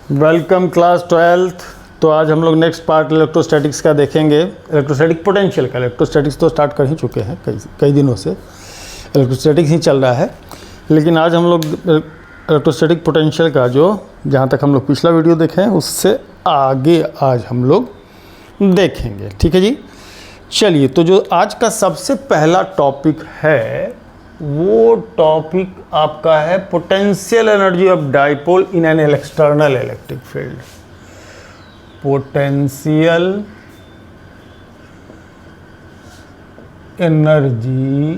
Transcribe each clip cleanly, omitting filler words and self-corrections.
Welcome class 12th। तो आज हम लोग नेक्स्ट पार्ट इलेक्ट्रोस्टैटिक्स का देखेंगे, इलेक्ट्रोस्टैटिक पोटेंशियल का। इलेक्ट्रोस्टैटिक्स तो स्टार्ट कर ही चुके हैं, कई दिनों से इलेक्ट्रोस्टैटिक्स ही चल रहा है, लेकिन आज हम लोग इलेक्ट्रोस्टैटिक पोटेंशियल का जो जहाँ तक हम लोग पिछला वीडियो देखे हैं उससे आगे आज हम लोग देखेंगे। ठीक है जी, चलिए। तो जो आज का सबसे पहला टॉपिक है वो टॉपिक आपका है potential energy of dipole in an external electric field. Potential energy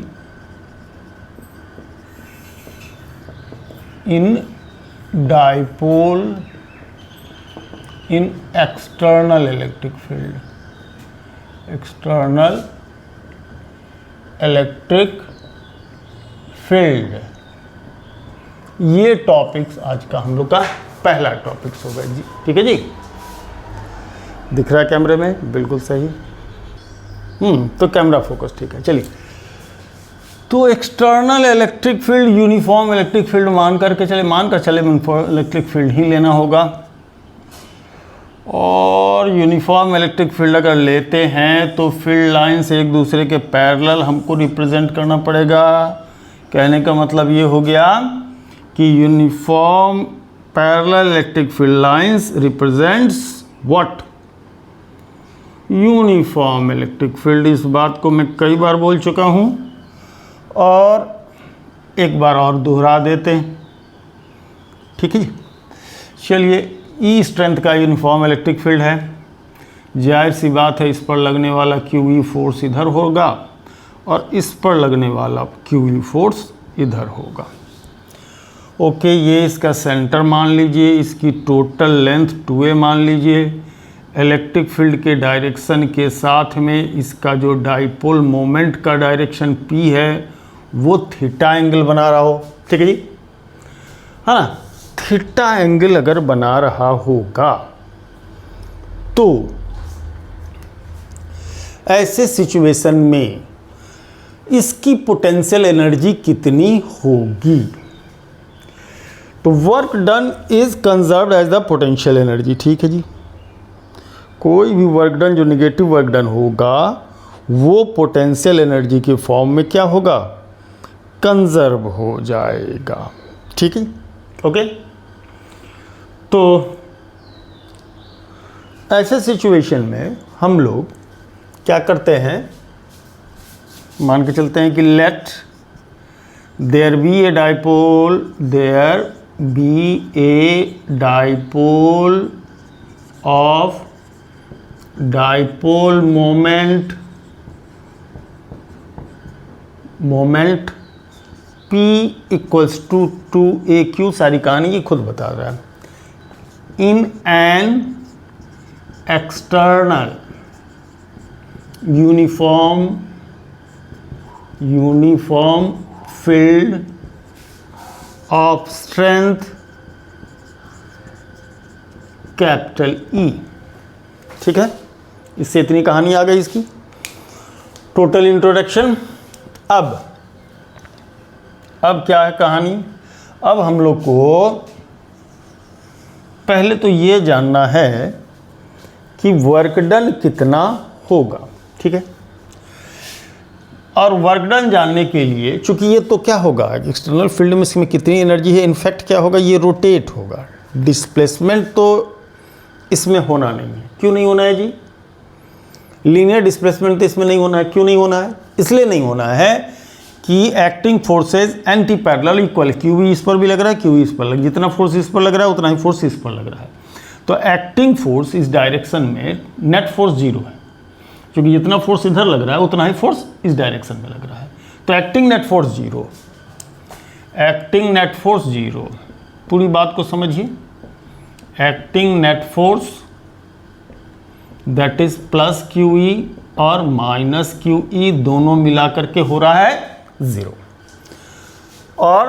in dipole in external electric field. External electric field, ये टॉपिक्स आज का हम लोग का पहला टॉपिक्स होगा जी। ठीक है जी, दिख रहा है कैमरे में? बिल्कुल सही। तो कैमरा फोकस ठीक है। चलिए, तो external electric field uniform electric field मानकर चले इलेक्ट्रिक फील्ड ही लेना होगा। और यूनिफॉर्म इलेक्ट्रिक फील्ड अगर लेते हैं तो फील्ड लाइंस एक दूसरे के पैरेलल हमको रिप्रेजेंट करना पड़ेगा। कहने का मतलब ये हो गया कि uniform parallel electric field lines represents what? Uniform electric field. इस बात को मैं कई बार बोल चुका हूँ और एक बार और दोहरा देते हैं। ठीक है जी, चलिए। ई स्ट्रेंथ का यूनिफॉर्म इलेक्ट्रिक फील्ड है, जाहिर सी बात है इस पर लगने वाला क्यू ई फोर्स इधर होगा और इस पर लगने वाला क्यू ई फोर्स इधर होगा। ओके, ये इसका सेंटर मान लीजिए, इसकी टोटल लेंथ 2a मान लीजिए। इलेक्ट्रिक फील्ड के डायरेक्शन के साथ में इसका जो डाइपोल मोमेंट का डायरेक्शन p है वो थीटा एंगल बना रहा हो। ठीक है जी, हाँ ना? थीटा एंगल अगर बना रहा होगा तो ऐसे सिचुएशन में इसकी पोटेंशियल एनर्जी कितनी होगी? तो work done is conserved as the potential energy. ठीक है जी, कोई भी वर्क डन जो निगेटिव वर्क डन होगा वो पोटेंशियल एनर्जी के फॉर्म में क्या होगा? कंजर्व हो जाएगा। ठीक है, ओके। तो ऐसे सिचुएशन में हम लोग क्या करते हैं, मान के चलते हैं कि let there be a dipole, there be a dipole of dipole moment P equals to A Q. सारी कहानी ये खुद बता रहा है। In an external uniform field of strength capital E। ठीक है, इससे इतनी कहानी आ गई इसकी टोटल इंट्रोडक्शन। अब क्या है कहानी? अब हम लोग को पहले तो ये जानना है कि वर्क डन कितना होगा। ठीक है, और वर्क डन जानने के लिए, चूंकि ये तो क्या होगा एक्सटर्नल फील्ड में, इसमें कितनी एनर्जी है, इनफैक्ट क्या होगा, ये रोटेट होगा। डिस्प्लेसमेंट तो इसमें होना नहीं है। क्यों नहीं होना है जी? लीनियर डिस्प्लेसमेंट तो इसमें नहीं होना है। क्यों नहीं होना है? इसलिए नहीं होना है कि acting forces anti parallel equal. Q भी इस पर भी लग रहा है, क्यू इस पर लग, जितना फोर्स इस पर लग रहा है उतना ही फोर्स इस पर लग रहा है। तो एक्टिंग फोर्स इस डायरेक्शन में नेट फोर्स 0 है, क्योंकि जितना फोर्स इधर लग रहा है उतना ही फोर्स इस डायरेक्शन में लग रहा है। तो acting net force 0, acting net force 0। पूरी बात को समझिए। Acting net force that is plus Q E और माइनस क्यू ई दोनों मिलाकर के हो रहा है 0। और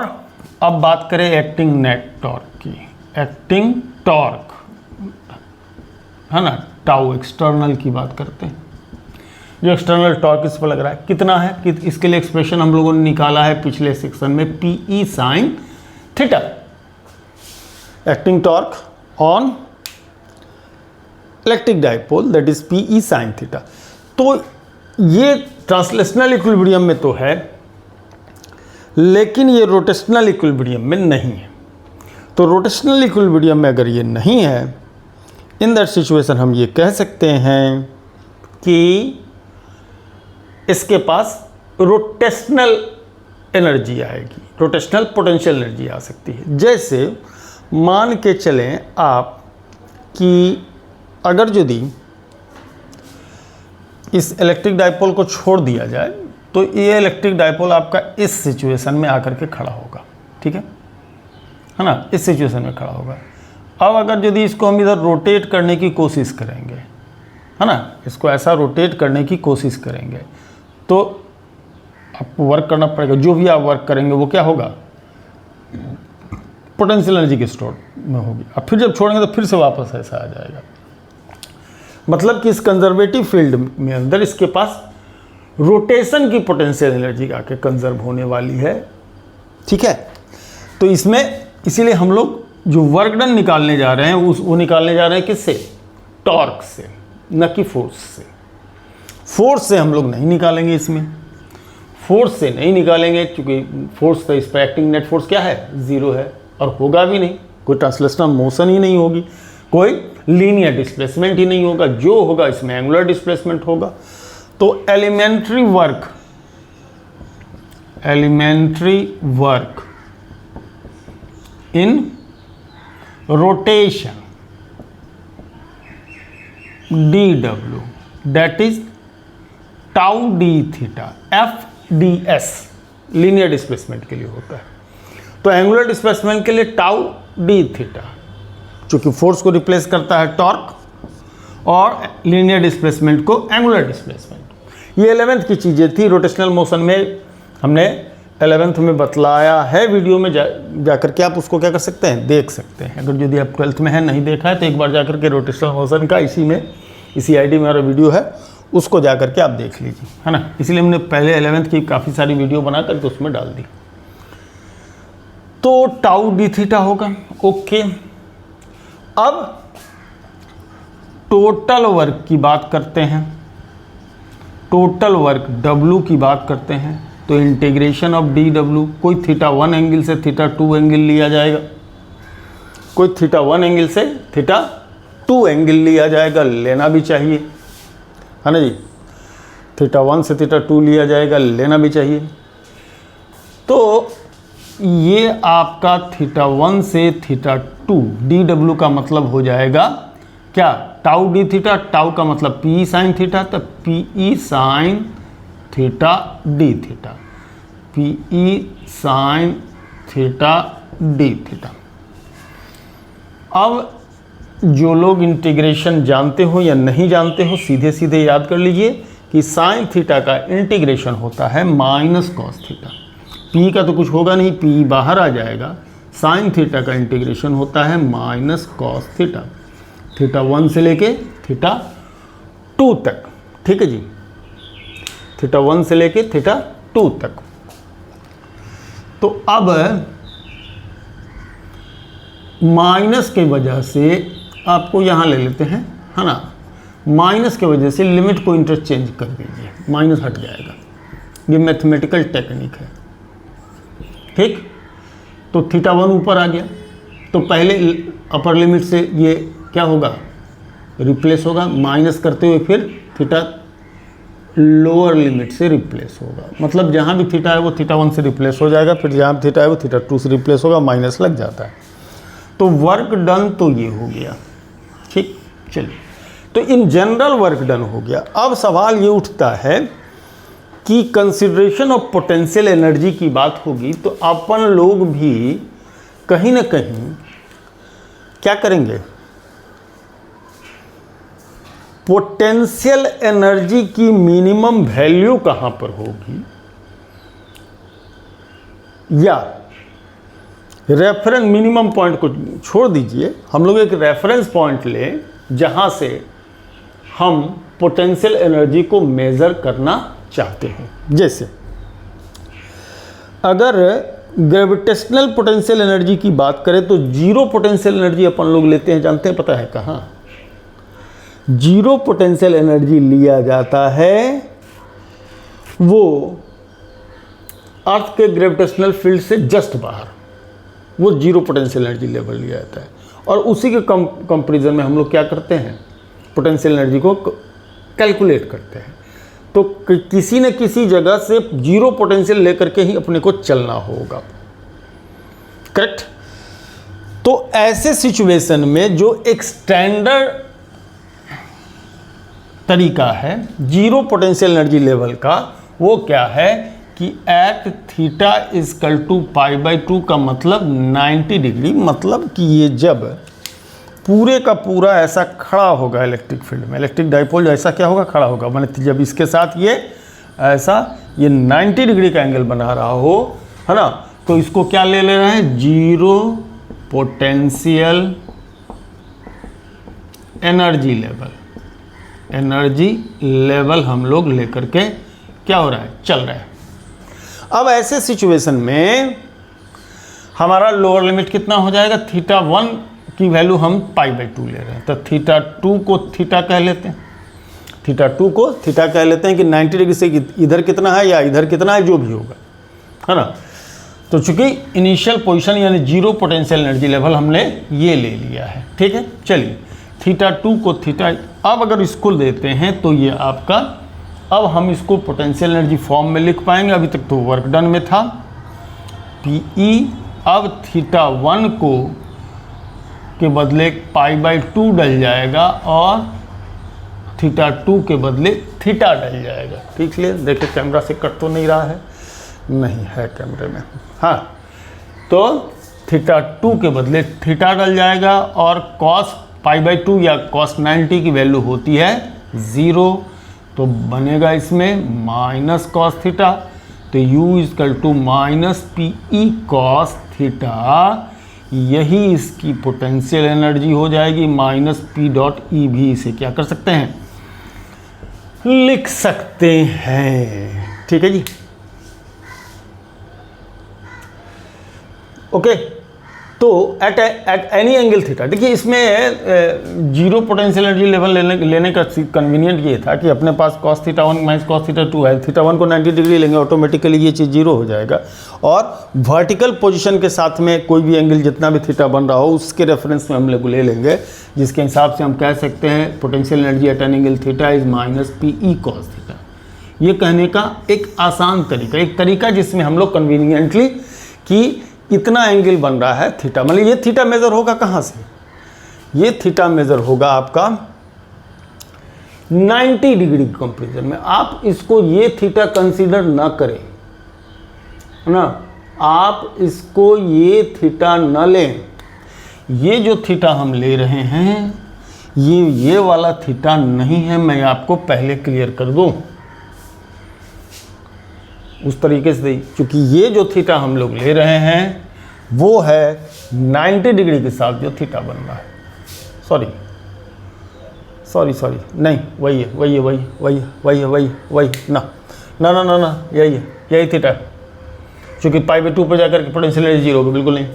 अब बात करें एक्टिंग नेट टॉर्क की। एक्टिंग टॉर्क है ना, टाउ एक्सटर्नल की बात करते हैं। जो एक्सटर्नल टॉर्क इस पर लग रहा है कितना है, कि इसके लिए एक्सप्रेशन हम लोगों ने निकाला है पिछले सेक्शन में, P E sine theta. Acting torque on electric dipole that is PE sin theta. तो ये ट्रांसलेशनल इक्विलिब्रियम में तो है, लेकिन ये रोटेशनल इक्विलिब्रियम में नहीं है। तो रोटेशनल इक्विलिब्रियम में अगर ये नहीं है, इन दैट सिचुएशन हम ये कह सकते हैं कि इसके पास रोटेशनल एनर्जी आएगी, रोटेशनल पोटेंशियल एनर्जी आ सकती है। जैसे मान के चलें आप कि अगर यदि इस इलेक्ट्रिक डाइपोल को छोड़ दिया जाए तो ये इलेक्ट्रिक डाइपोल आपका इस सिचुएशन में आकर के खड़ा होगा, ठीक है ना, इस सिचुएशन में खड़ा होगा। अब अगर यदि इसको हम इधर रोटेट करने की कोशिश करेंगे, है ना, इसको ऐसा रोटेट करने की कोशिश करेंगे तो आपको वर्क करना पड़ेगा। जो भी आप वर्क करेंगे वो क्या होगा, पोटेंशियल एनर्जी के स्टोर में होगी। अब फिर जब छोड़ेंगे तो फिर से वापस ऐसा आ जाएगा। मतलब कि इस कंजर्वेटिव फील्ड में अंदर इसके पास रोटेशन की पोटेंशियल एनर्जी आके कंजर्व होने वाली है, ठीक है। तो इसमें इसीलिए हम लोग जो वर्क डन निकालने जा रहे हैं वो निकालने जा रहे हैं किससे, टॉर्क से, न कि फोर्स से। फोर्स से हम लोग नहीं निकालेंगे, इसमें फोर्स से नहीं निकालेंगे क्योंकि फोर्स का इस पर एक्टिंग नेट फोर्स क्या है, 0 है और होगा भी नहीं, कोई ट्रांसलेशनल मोशन ही नहीं होगी, कोई लीनियर डिस्प्लेसमेंट ही नहीं होगा। जो होगा इसमें एंगुलर डिस्प्लेसमेंट होगा। तो elementary work in rotation dW that is tau D theta, FDS linear displacement के लिए होता है। तो एंगुलर डिस्प्लेसमेंट के लिए टाउ डी थीटा, चूंकि फोर्स को रिप्लेस करता है टॉर्क, और लीनियर डिस्प्लेसमेंट को एंगुलर डिस्प्लेसमेंट। ये 11th की चीज़ें थी। रोटेशनल मोशन में हमने 11th में बतलाया है, वीडियो में जाकर के आप उसको क्या कर सकते हैं, देख सकते हैं। अगर यदि आप 12th में है, नहीं देखा है, तो एक बार जाकर के रोटेशनल मोशन का इसी ID में हमारा वीडियो है, उसको जाकर के आप देख लीजिए, है ना। इसलिए हमने पहले 11th की काफ़ी सारी वीडियो बना करके उसमें डाल दी। तो टाउ डी थीटा होगा, ओके। अब टोटल वर्क की बात करते हैं, टोटल वर्क W की बात करते हैं। तो इंटीग्रेशन ऑफ dW, कोई θ1 एंगल से θ2 एंगल लिया जाएगा, कोई θ1 एंगल से θ2 एंगल लिया जाएगा, लेना भी चाहिए, है ना जी। θ1 से θ2 लिया जाएगा, लेना भी चाहिए। तो ये आपका θ1 से θ2 dW का मतलब हो जाएगा क्या, टाउ डी थीटा। टाउ का मतलब PE sin थीटा, तो PE sin theta D theta, PE sin theta D theta. अब जो लोग इंटीग्रेशन जानते हो या नहीं जानते हो, सीधे सीधे याद कर लीजिए कि साइन थीटा का इंटीग्रेशन होता है माइनस कॉस थीटा। P का तो कुछ होगा नहीं, P बाहर आ जाएगा। साइन थीटा का इंटीग्रेशन होता है माइनस कॉस थीटा, θ1 से लेके θ2 तक, ठीक है जी। θ1 से लेके θ2 तक। तो अब माइनस के वजह से आपको यहाँ ले लेते हैं, है ना। माइनस के वजह से लिमिट को इंटरचेंज कर दीजिए, माइनस हट जाएगा। ये मैथमेटिकल टेक्निक है, ठीक। तो θ1 ऊपर आ गया, तो पहले अपर लिमिट से ये क्या होगा, रिप्लेस होगा, माइनस करते हुए फिर थीटा लोअर लिमिट से रिप्लेस होगा। मतलब जहाँ भी थीटा है वो θ1 से रिप्लेस हो जाएगा, फिर जहाँ भी थीटा है वो θ2 से रिप्लेस होगा, माइनस लग जाता है। तो वर्क डन तो ये हो गया, ठीक। चलिए, तो इन जनरल वर्क डन हो गया। अब सवाल ये उठता है कि कंसिडरेशन ऑफ पोटेंशियल एनर्जी की बात होगी तो अपन लोग भी कहीं ना कहीं क्या करेंगे, पोटेंशियल एनर्जी की मिनिमम वैल्यू कहां पर होगी, या रेफरेंस मिनिमम पॉइंट को छोड़ दीजिए, हम लोग एक रेफरेंस पॉइंट लें जहां से हम पोटेंशियल एनर्जी को मेज़र करना चाहते हैं। जैसे अगर ग्रेविटेशनल पोटेंशियल एनर्जी की बात करें तो जीरो पोटेंशियल एनर्जी अपन लोग लेते हैं, जानते हैं पता है कहाँ? जीरो पोटेंशियल एनर्जी लिया जाता है वो अर्थ के ग्रेविटेशनल फील्ड से जस्ट बाहर, वो जीरो पोटेंशियल एनर्जी लेवल लिया जाता है। और उसी के कंपैरिजन में हम लोग क्या करते हैं, पोटेंशियल एनर्जी को कैलकुलेट करते हैं। तो किसी न किसी जगह से जीरो पोटेंशियल लेकर के ही अपने को चलना होगा, करेक्ट? तो ऐसे सिचुएशन में जो एक स्टैंडर्ड तरीका है जीरो पोटेंशियल एनर्जी लेवल का, वो क्या है कि एट थीटा इजकल टू π/2 का मतलब 90 डिग्री, मतलब कि ये जब पूरे का पूरा ऐसा खड़ा होगा इलेक्ट्रिक फील्ड में, इलेक्ट्रिक डाइपोल ऐसा क्या होगा, खड़ा होगा, माने जब इसके साथ ये ऐसा ये 90 डिग्री का एंगल बना रहा हो, है ना, तो इसको क्या ले रहे हैं, जीरो पोटेंशियल एनर्जी लेवल हम लोग लेकर के क्या हो रहा है, चल रहा है। अब ऐसे सिचुएशन में हमारा लोअर लिमिट कितना हो जाएगा, θ1 की वैल्यू हम π/2 ले रहे हैं, तो θ2 को थीटा कह लेते हैं, θ2 को थीटा कह लेते हैं कि 90 डिग्री से इधर कितना है या इधर कितना है, जो भी होगा, है ना। तो चूंकि इनिशियल पोजीशन यानी जीरो पोटेंशियल एनर्जी लेवल हमने ये ले लिया है, ठीक है। चलिए θ2 को थीटा, अब अगर इसको देते हैं तो ये आपका, अब हम इसको पोटेंशियल एनर्जी फॉर्म में लिख पाएंगे, अभी तक तो वर्क डन में था PE, अब θ1 को के बदले π/2 डल जाएगा और θ2 के बदले थीटा डल जाएगा, ठीक है। देखिए कैमरा से कट तो नहीं रहा है, नहीं है कैमरे में, हाँ। तो θ2 के बदले थीटा डल जाएगा और cos π/2 या cos 90 की वैल्यू होती है 0, तो बनेगा इसमें माइनस कॉस थीटा, तो u equal to minus PE cos theta, यही इसकी पोटेंशियल एनर्जी हो जाएगी, माइनस P.E भी इसे क्या कर सकते हैं, लिख सकते हैं, ठीक है जी। ओके, तो एट एनी एंगल थीटा, देखिए इसमें जीरो पोटेंशियल एनर्जी लेवल लेने का कन्वीनियंट ये था कि अपने पास cos θ1 माइनस cos θ2 है, θ1 को 90 डिग्री लेंगे, ऑटोमेटिकली ये चीज़ जीरो हो जाएगा, और वर्टिकल पोजीशन के साथ में कोई भी एंगल जितना भी थीटा बन रहा हो उसके रेफरेंस में हम लोग ले लेंगे, जिसके हिसाब से हम कह सकते हैं potential energy at an angle theta is minus PE cos theta. ये कहने का एक आसान तरीका, एक तरीका जिसमें हम लोग कन्वीनियंटली कि इतना एंगल बन रहा है थीटा, मतलब ये थीटा मेज़र होगा कहाँ से, ये थीटा मेज़र होगा आपका 90 डिग्री कंपेरिजन में। आप इसको ये थीटा कंसीडर ना करें, है ना, आप इसको ये थीटा न लें, ये जो थीटा हम ले रहे हैं ये वाला थीटा नहीं है, मैं आपको पहले क्लियर कर दूं उस तरीके से, क्योंकि ये जो थीटा हम लोग ले रहे हैं वो है 90 डिग्री के साथ जो थीटा बन रहा है, सॉरी नहीं, वही ना, यही थीटा, क्योंकि π/2 पर जाकर के पोटेंशियल एनर्जी जीरो होगी, बिल्कुल नहीं,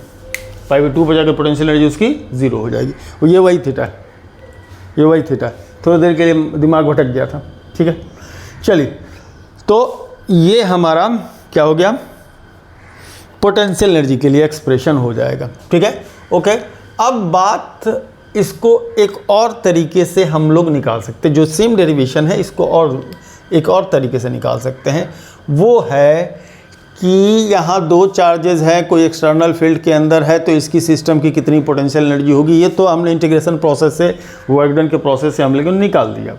π/2 पर जाकर पोटेंशियल एनर्जी उसकी जीरो हो जाएगी, वो ये वही थीटा है, थोड़ी देर के लिए दिमाग भटक गया था, ठीक है। चलिए, तो ये हमारा क्या हो गया, पोटेंशियल एनर्जी के लिए एक्सप्रेशन हो जाएगा, ठीक है, ओके। अब बात इसको एक और तरीके से हम लोग निकाल सकते हैं, जो सेम डेरिवेशन है इसको और एक और तरीके से निकाल सकते हैं, वो है कि यहाँ दो चार्जेस हैं, कोई एक्सटर्नल फील्ड के अंदर है, तो इसकी सिस्टम की कितनी पोटेंशियल एनर्जी होगी, ये तो हमने इंटीग्रेशन प्रोसेस से, वर्क डन के प्रोसेस से हम लोगों ने निकाल दिया।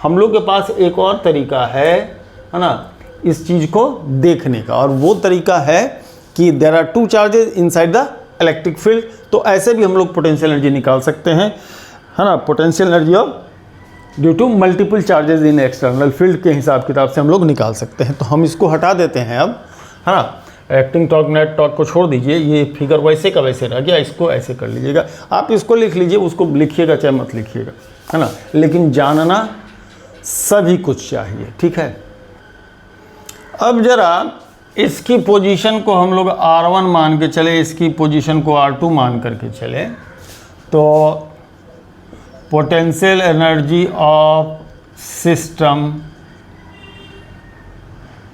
हम लोग के पास एक और तरीका है ना, इस चीज़ को देखने का, और वो तरीका है कि there are two charges inside the electric field, तो ऐसे भी हम लोग पोटेंशियल एनर्जी निकाल सकते हैं, है ना, potential energy of due to multiple charges in external field के हिसाब किताब से हम लोग निकाल सकते हैं। तो हम इसको हटा देते हैं अब, है ना, एक्टिंग टॉर्क नेट टॉर्क को छोड़ दीजिए, ये फिगर वैसे का वैसे रह गया, इसको ऐसे कर लीजिएगा, आप इसको लिख लीजिए, उसको लिखिएगा चाहे मत लिखिएगा, है ना, लेकिन जानना सभी कुछ चाहिए, ठीक है। अब जरा इसकी पोजीशन को हम लोग R1 मान के चले, इसकी पोजीशन को R2 मान करके चले, तो पोटेंशियल एनर्जी ऑफ सिस्टम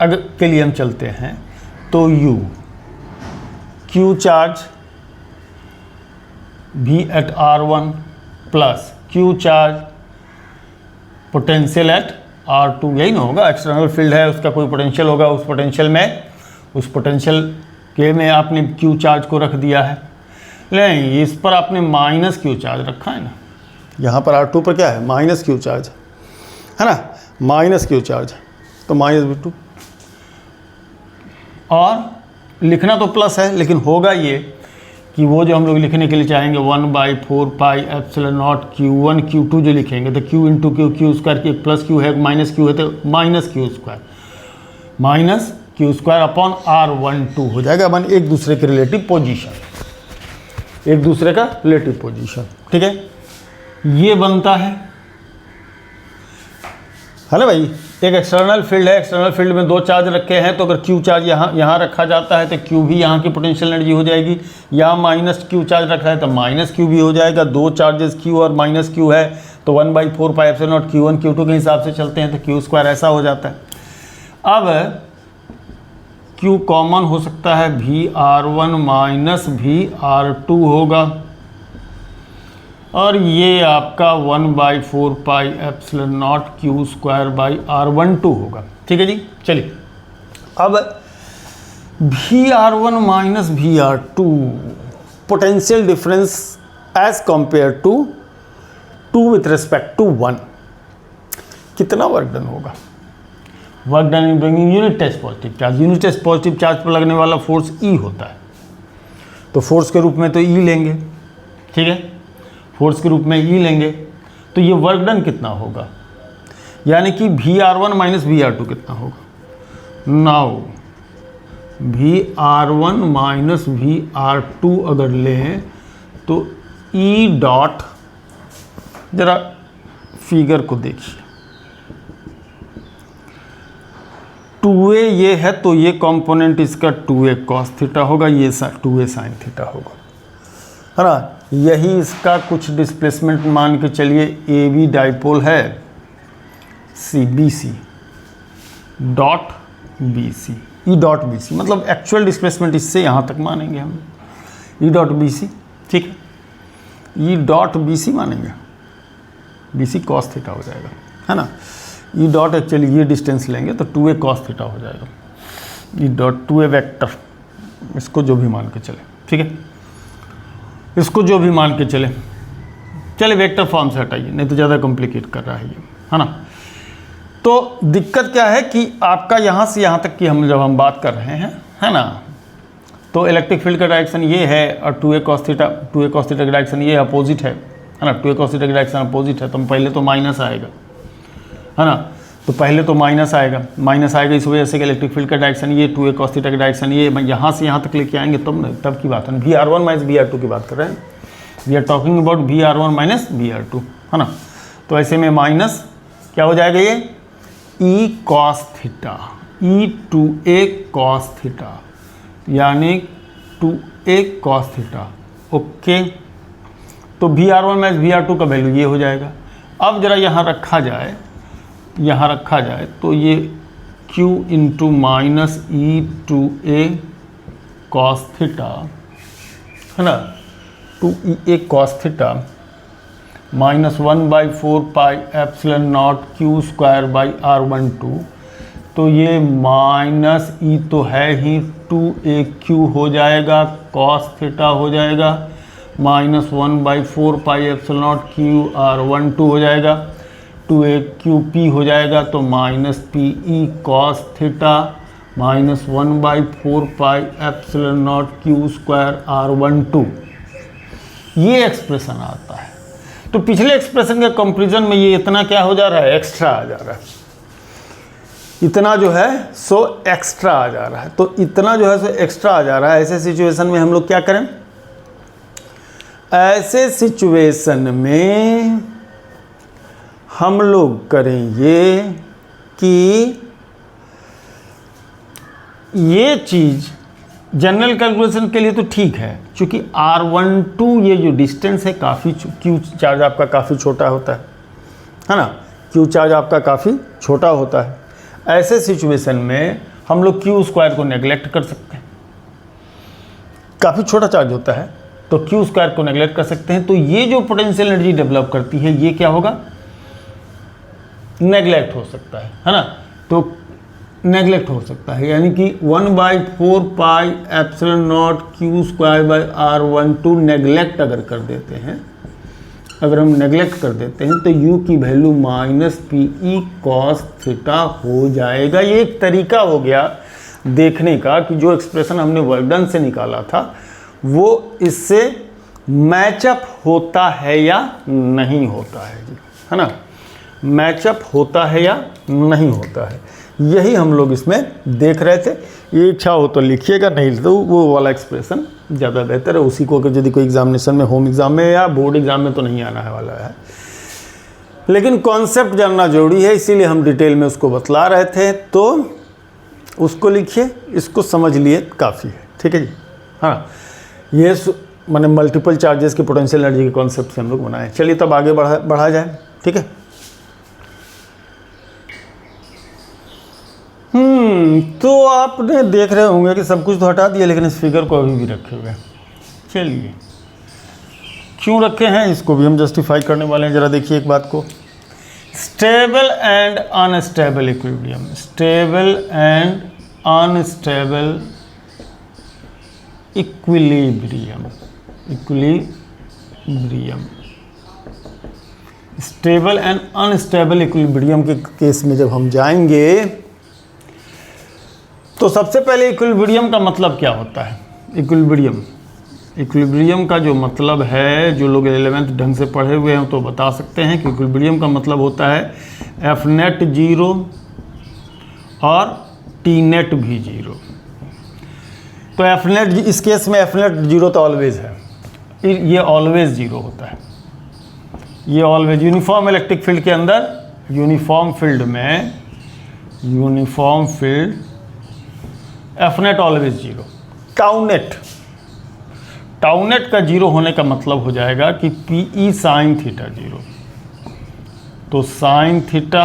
अगर के लिए हम चलते हैं तो U Q charge V at R1 plus Q charge potential at R2, यही ना होगा। एक्सटर्नल फील्ड है, उसका कोई पोटेंशियल होगा, उस पोटेंशियल के में आपने Q चार्ज को रख दिया है। नहीं, इस पर आपने माइनस Q चार्ज रखा है ना, यहाँ पर R2 पर क्या है, माइनस Q चार्ज है ना, माइनस Q चार्ज, तो माइनस V2, और लिखना तो प्लस है, लेकिन होगा ये कि वो जो हम लोग लिखने के लिए चाहेंगे 1/4 pi epsilon not Q1 Q2 जो लिखेंगे, तो Q into Q, Q square की प्लस Q है, माइनस Q है, तो minus Q square upon R12 हो जाएगा। मन एक दूसरे के रिलेटिव पोजीशन, एक दूसरे का रिलेटिव पोजीशन, ठीक है, ये बनता है ना भाई। एक एक्सटर्नल फील्ड है, एक्सटर्नल फील्ड में दो चार्ज रखे हैं, तो अगर Q चार्ज यहाँ रखा जाता है तो Q भी यहाँ की पोटेंशियल एनर्जी हो जाएगी। यहाँ माइनस Q चार्ज रखा है तो माइनस Q भी हो जाएगा। दो चार्जेस Q और माइनस Q है, तो 1/4 pi epsilon not Q1 Q2 के हिसाब से चलते हैं, तो Q स्क्वायर ऐसा हो जाता है। अब Q कॉमन हो सकता है, VR1 माइनस VR2 होगा, और ये आपका 1/4 pi epsilon naught Q square by R12 होगा, ठीक है जी। चलिए, अब VR1 minus VR2 potential difference as compared to 2 with respect to 1, कितना वर्क डन होगा? Work done in bringing unit test positive charge. Unit test positive charge पर लगने वाला फोर्स E होता है, तो फोर्स के रूप में तो E लेंगे, ठीक है, फोर्स के रूप में E लेंगे, तो ये वर्क डन कितना होगा, यानी कि VR1 माइनस VR2 कितना होगा। नाउ VR1 माइनस VR2 अगर लें तो E डॉट, जरा फिगर को देखिए, 2a ये है, तो ये कंपोनेंट इसका 2a कॉस थीटा होगा, ये 2a साइन थीटा होगा, है ना। यही इसका कुछ डिस्प्लेसमेंट मान के चलिए, AB डाइपोल है, CBC dot BC, E dot BC, मतलब एक्चुअल डिस्प्लेसमेंट इससे यहाँ तक मानेंगे हम, E डॉट BC, ठीक है, E डॉट BC मानेंगे, BC कॉस थीटा हो जाएगा, है ना। E डॉट एक्चुअली ये डिस्टेंस लेंगे तो 2a कॉस थीटा हो जाएगा, E डॉट 2a वेक्टर, इसको जो भी मान के चले, ठीक है, इसको जो भी मान के चले वेक्टर फॉर्म से हटाइए, नहीं तो ज़्यादा कॉम्प्लिकेट कर रहा है ये, है ना। तो दिक्कत क्या है कि आपका यहाँ से यहाँ तक की जब हम बात कर रहे हैं, है ना, तो इलेक्ट्रिक फील्ड का डायरेक्शन ये है, और 2a cos थीटा का डायरेक्शन ये अपोजिट है ना, 2a cos थीटा का डायरेक्शन अपोजिट है, तो पहले तो माइनस आएगा, है ना, तो पहले तो माइनस आएगा इस वजह से कि इलेक्ट्रिक फील्ड का डायरेक्शन ये, 2a cos थीटा का डायरेक्शन ये, यहाँ से यहाँ तक लेके आएंगे तब की बात है। VR1 माइनस VR2 की बात कर रहे हैं, we are talking about VR1 minus VR2, है ना। तो ऐसे में माइनस क्या हो जाएगा, ये E cos theta, E 2a cos theta, यानी 2a cos थीटा, ओके। तो VR1 माइनस VR2 का वैल्यू ये हो जाएगा। अब जरा यहाँ रखा जाए तो ये Q into minus E 2a cos theta, है ना, 2a cos theta minus 1/4 pi epsilon naught Q square by R12, तो ये माइनस E तो है ही, 2aq हो जाएगा, cos थीटा हो जाएगा, minus 1/4 pi epsilon naught Q R12 हो जाएगा, 2aqp हो जाएगा, तो minus PE cos theta minus 1/4 pi epsilon naught Q square R12, ये एक्सप्रेशन आता है। तो पिछले एक्सप्रेशन के कंपैरिजन में ये इतना क्या हो जा रहा है, एक्स्ट्रा आ जा रहा है, इतना जो है सो एक्स्ट्रा आ जा रहा है, तो इतना जो है सो एक्स्ट्रा आ जा रहा है। ऐसे सिचुएशन में हम लोग क्या करें, ऐसे सिचुएशन में हम लोग करें ये कि ये चीज़ जनरल कैलकुलेशन के लिए तो ठीक है, क्योंकि R12 ये जो डिस्टेंस है काफ़ी, क्यू चार्ज आपका काफ़ी छोटा होता है ना, क्यू चार्ज आपका काफ़ी छोटा होता है। ऐसे सिचुएशन में हम लोग क्यू स्क्वायर को नेगलेक्ट कर सकते हैं, काफ़ी छोटा चार्ज होता है तो क्यू स्क्वायर को नेगलेक्ट कर सकते हैं। तो ये जो पोटेंशियल एनर्जी डेवलप करती है ये क्या होगा, नेगलेक्ट हो सकता है ना, तो नेगलेक्ट हो सकता है, यानी कि 1/4 pi epsilon not Q square by R12 neglect अगर कर देते हैं, अगर हम नेगलेक्ट कर देते हैं तो u की वैल्यू -PE cos थीटा हो जाएगा। ये एक तरीका हो गया देखने का कि जो एक्सप्रेशन हमने वर्क डन से निकाला था वो इससे मैचअप होता है या नहीं होता है जी, है ना, मैचअप होता है या नहीं होता है, यही हम लोग इसमें देख रहे थे। ये इच्छा हो तो लिखिएगा, नहीं तो वो वाला एक्सप्रेशन ज़्यादा बेहतर है, उसी को अगर यदि कोई एग्जामिनेशन में, होम एग्ज़ाम में या बोर्ड एग्ज़ाम में तो नहीं आना है वाला है, लेकिन कॉन्सेप्ट जानना जरूरी है, इसीलिए हम डिटेल में उसको बतला रहे थे। तो उसको लिखिए, इसको समझ लिए काफ़ी है, ठीक है जी। हाँ, ये मैंने मल्टीपल चार्जेस के पोटेंशियल एनर्जी के कॉन्सेप्ट से हम लोग बनाए। चलिए तब आगे बढ़ा जाए, ठीक है। तो आपने देख रहे होंगे कि सब कुछ तो हटा दिया, लेकिन इस फिगर को अभी भी रखे हुए हैं। चलिए क्यों रखे हैं इसको भी हम जस्टिफाई करने वाले हैं। ज़रा देखिए एक बात को, stable and unstable equilibrium, stable and unstable equilibrium, equilibrium, stable and unstable equilibrium के केस में जब हम जाएंगे तो सबसे पहले इक्विलिब्रियम का मतलब क्या होता है। इक्विलिब्रियम, इक्विलिब्रियम का जो मतलब है, जो लोग 11th ढंग से पढ़े हुए हैं तो बता सकते हैं कि इक्विलिब्रियम का मतलब होता है एफ नेट 0 और टी नेट भी 0। तो एफ नेट, इस केस में एफ नेट 0 तो ऑलवेज है, ये ऑलवेज 0 होता है, ये ऑलवेज यूनिफॉर्म इलेक्ट्रिक फील्ड के अंदर, यूनिफॉर्म फील्ड में, uniform field F net always 0। Tau net, tau net का 0 होने का मतलब हो जाएगा कि PE साइन थीटा 0, तो साइन थीटा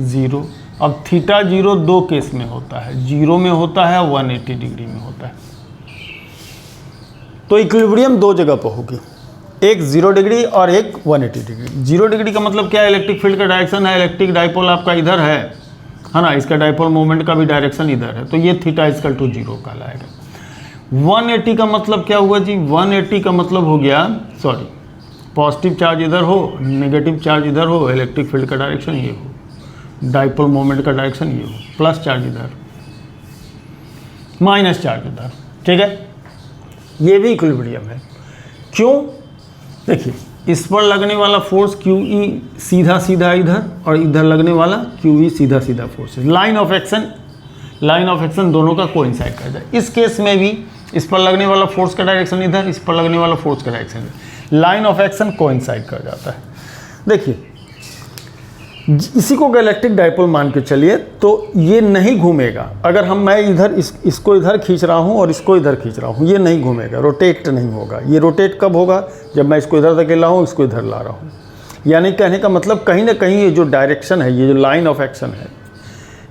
0। अब थीटा 0 दो केस में होता है, 0 में होता है, 180 डिग्री में होता है। तो इक्विलिब्रियम दो जगह पर होगी, एक 0 डिग्री और एक 180 डिग्री। 0 डिग्री का मतलब क्या है, इलेक्ट्रिक फील्ड का डायरेक्शन है, इलेक्ट्रिक डाइपोल आपका इधर है ना, इसका डाइपोल मोमेंट का भी डायरेक्शन इधर है, तो ये थीटा इक्वल टू 0 कहलाएगा। 180 का मतलब क्या हुआ जी, 180 का मतलब हो गया, सॉरी, पॉजिटिव चार्ज इधर हो, नेगेटिव चार्ज इधर हो, इलेक्ट्रिक फील्ड का डायरेक्शन ये हो, डाइपोल मोमेंट का डायरेक्शन ये हो, प्लस चार्ज इधर, माइनस चार्ज इधर, ठीक है। ये भी इक्विलिब्रियम है। क्यों, देखिए इस पर लगने वाला फोर्स QE सीधा सीधा इधर, और इधर लगने वाला QE सीधा सीधा फोर्स है। लाइन ऑफ एक्शन दोनों का कोइंसाइड कर जाए। इस केस में भी इस पर लगने वाला फोर्स का डायरेक्शन इधर, इस पर लगने वाला फोर्स का डायरेक्शन इधर, लाइन ऑफ एक्शन कोइंसाइड कर जाता है। देखिए इसी को इलेक्ट्रिक डाइपोल मान के चलिए, तो ये नहीं घूमेगा। अगर मैं इधर इसको इधर खींच रहा हूँ और इसको इधर खींच रहा हूँ, ये नहीं घूमेगा, रोटेट नहीं होगा। ये रोटेट कब होगा, जब मैं इसको इधर धकेल हूँ, इसको इधर ला रहा हूँ। यानी कहने का मतलब कहीं ना कहीं ये जो डायरेक्शन है, ये जो लाइन ऑफ एक्शन है,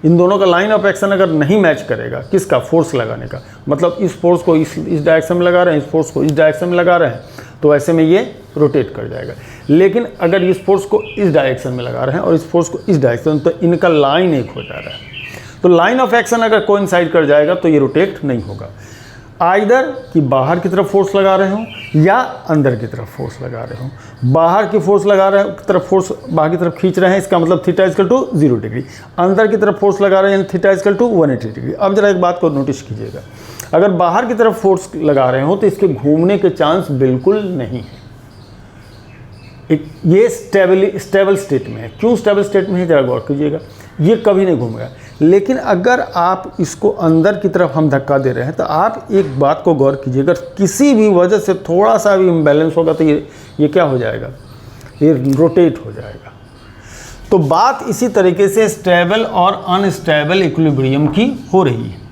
इन दोनों का लाइन ऑफ एक्शन अगर नहीं मैच करेगा, किसका, फोर्स लगाने का, मतलब इस फोर्स को इस डायरेक्शन में लगा रहे हैं, इस फोर्स को इस डायरेक्शन में लगा रहे हैं, तो ऐसे में ये रोटेट कर जाएगा। लेकिन अगर इस फोर्स को इस डायरेक्शन में लगा रहे हैं और इस फोर्स को इस डायरेक्शन, तो इनका लाइन एक हो जा रहा है। तो लाइन ऑफ एक्शन अगर कोइंसाइड कर जाएगा तो ये रोटेट नहीं होगा। आइदर कि बाहर की तरफ फोर्स लगा रहे हो या अंदर की तरफ फोर्स लगा रहे हो। बाहर की फोर्स लगा रहे हो, तरफ फोर्स बाहर की तरफ खींच रहे हैं, इसका मतलब थीटा इक्वल टू 0 डिग्री। अंदर की तरफ फोर्स लगा रहे हैं, थीटा इक्वल टू 180 डिग्री। अब जरा एक बात को नोटिस कीजिएगा, अगर बाहर की तरफ फोर्स लगा रहे हो तो इसके घूमने के चांस बिल्कुल नहीं है। ये स्टेबल स्टेट में है। क्यों स्टेबल स्टेट में है, जरा गौर कीजिएगा, ये कभी नहीं घूमेगा। लेकिन अगर आप इसको अंदर की तरफ हम धक्का दे रहे हैं, तो आप एक बात को गौर कीजिएगा, किसी भी वजह से थोड़ा सा भी इम्बैलेंस होगा तो ये क्या हो जाएगा, ये रोटेट हो जाएगा। तो बात इसी तरीके से स्टेबल और अनस्टेबल इक्विलिब्रियम की हो रही है।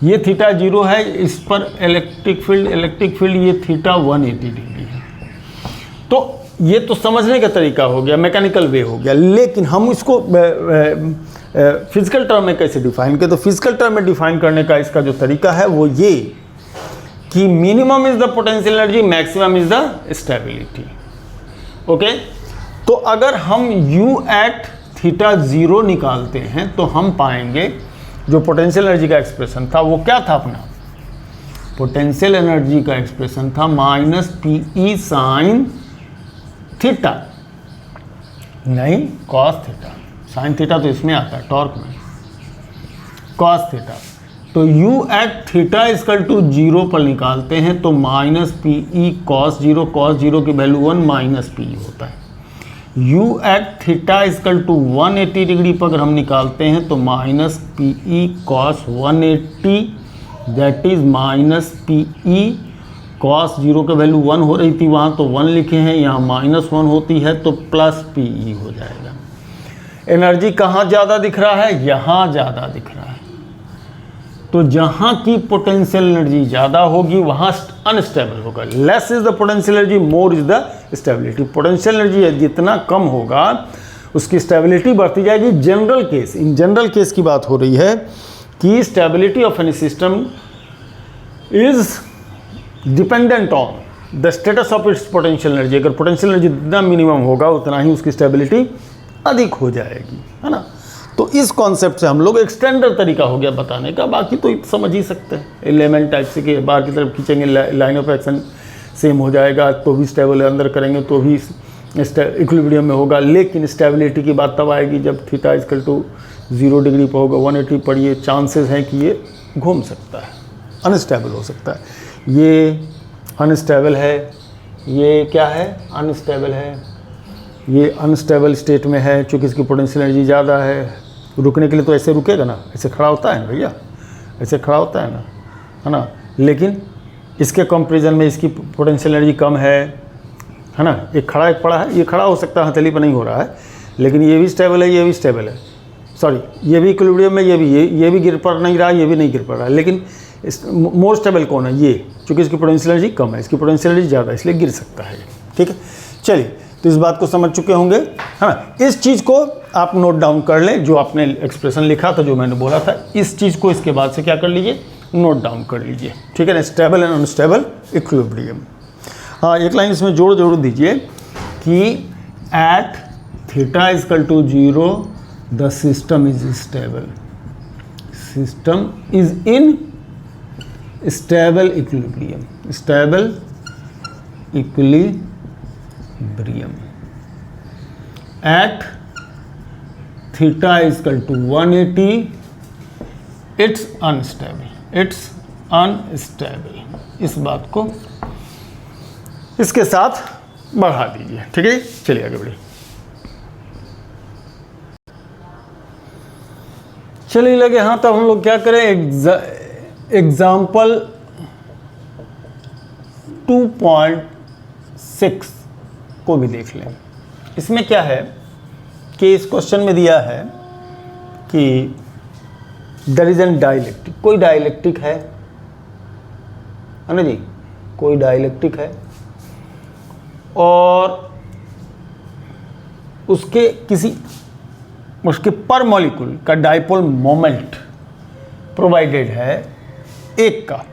ये थीटा 0 है, इस पर इलेक्ट्रिक फील्ड ये थीटा 180 डिग्री है। तो ये तो समझने का तरीका हो गया, मैकेनिकल वे हो गया, लेकिन हम इसको फिजिकल टर्म में कैसे डिफाइन करें? तो फिजिकल टर्म में डिफाइन करने का इसका जो तरीका है वो ये कि minimum is the potential energy, maximum is the stability. Okay, तो अगर हम u एट थीटा 0 निकालते हैं तो हम पाएंगे जो पोटेंशियल एनर्जी का एक्सप्रेशन था वो क्या था अपना? पोटेंशियल एनर्जी का एक्सप्रेशन था माइनस पीई साइन थीटा, नहीं कॉस थीटा। साइन थीटा तो इसमें आता है टॉर्क में, कॉस थीटा। तो u at theta equal to 0 पर निकालते हैं तो माइनस पीई कॉस 0 की वैल्यू 1 माइनस पी होता है। u at theta equal to 180 degree पर अगर हम निकालते हैं तो minus PE cos 180 that is minus PE cos 0 का वैल्यू 1 हो रही थी वहाँ, तो 1 लिखे हैं, यहाँ -1 होती है तो प्लस पीई हो जाएगा। एनर्जी कहाँ ज़्यादा दिख रहा है? यहाँ ज़्यादा दिख रहा है। तो जहाँ की पोटेंशियल एनर्जी ज़्यादा होगी वहाँ अनस्टेबल होगा। Less is the potential energy, more is the stability. Potential energy जितना कम होगा उसकी स्टेबिलिटी बढ़ती जाएगी। General case, in general case की बात हो रही है कि stability of any system is dependent on the status of its potential energy. अगर पोटेंशियल एनर्जी जितना मिनिमम होगा उतना ही उसकी स्टेबिलिटी अधिक हो जाएगी, है ना। तो इस कॉन्सेप्ट से हम लोग एक स्टैंडर्ड तरीका हो गया बताने का, बाकी तो समझ ही सकते हैं। एलिमेंट टाइप से कि बाहर की तरफ खींचेंगे लाइन ऑफ एक्शन सेम हो जाएगा तो भी स्टेबल है, अंदर करेंगे तो भी इक्विलिब्रियम में होगा। लेकिन स्टेबिलिटी की बात तब आएगी जब थीटा इक्वल टू 0 डिग्री पर होगा, 180 पर ये चांसेस हैं कि ये घूम सकता है, अनस्टेबल हो सकता है। ये अनस्टेबल है, ये क्या है? अनस्टेबल है, ये अनस्टेबल स्टेट में है चूँकि इसकी पोटेंशियल एनर्जी ज़्यादा है। रुकने के लिए तो ऐसे रुकेगा ना, ऐसे खड़ा होता है ना भैया, ऐसे खड़ा होता है ना, लेकिन इसके कंपैरिजन में इसकी पोटेंशियल एनर्जी कम है ना। एक खड़ा एक पड़ा है, ये खड़ा हो सकता है, हथेली पर नहीं हो रहा है, लेकिन ये भी स्टेबल है, ये भी स्टेबल है, सॉरी ये भी इक्विलिब्रियम में, ये भी गिर पड़ नहीं रहा, ये भी नहीं गिर पड़ रहा है। लेकिन मोर स्टेबल कौन है? ये, चूँकि इसकी पोटेंशियल एनर्जी कम है, इसकी पोटेंशियल एनर्जी ज़्यादा है, इसलिए गिर सकता है। ठीक है, चलिए, तो इस बात को समझ चुके होंगे, है ना। इस चीज़ को आप नोट डाउन कर लें, जो आपने एक्सप्रेशन लिखा था, जो मैंने बोला था, इस चीज़ को इसके बाद से क्या कर लीजिए? नोट डाउन कर लीजिए। ठीक है ना, स्टेबल एंड अनस्टेबल इक्विलिब्रियम। हाँ, एक लाइन इसमें जोड़ जरूर दीजिए कि at theta equal to 0 the system is stable, system is in stable equilibrium, stable equilibrium at theta equal to 180 it's unstable. इस बात को इसके साथ बढ़ा दीजिए। ठीक है, चलिए आगे बढ़िए। चलिए लगे हाँ, तो हम लोग क्या करें, एग्जाम्पल 2.6 को भी देख लें। इसमें क्या है कि इस क्वेश्चन में दिया है कि देयर इज एन डाइलेक्ट्रिक, कोई डाइलेक्ट्रिक है ना जी, कोई डाइलेक्ट्रिक है और उसके पर मॉलिक्यूल का डाइपोल मोमेंट प्रोवाइडेड है एक का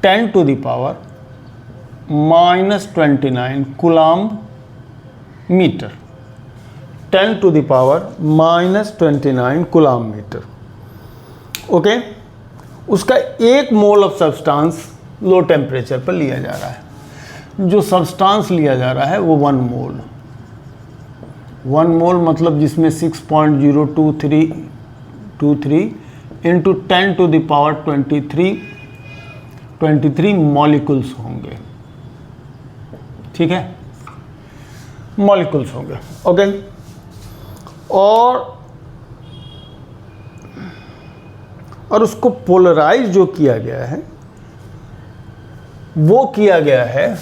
10⁻⁻29 coulomb metre, 10⁻⁻29 coulomb metre. Okay, उसका 1 mole of substance low temperature पर लिया जा रहा है। जो सब्सटेंस लिया जा रहा है वो 1 मोल मतलब जिसमें 6.023 इंटू 10⁻23 मॉलिक्यूल्स होंगे। ठीक है, मॉलिक्यूल्स होंगे। ओके, और उसको पोलराइज जो किया गया है वो किया गया है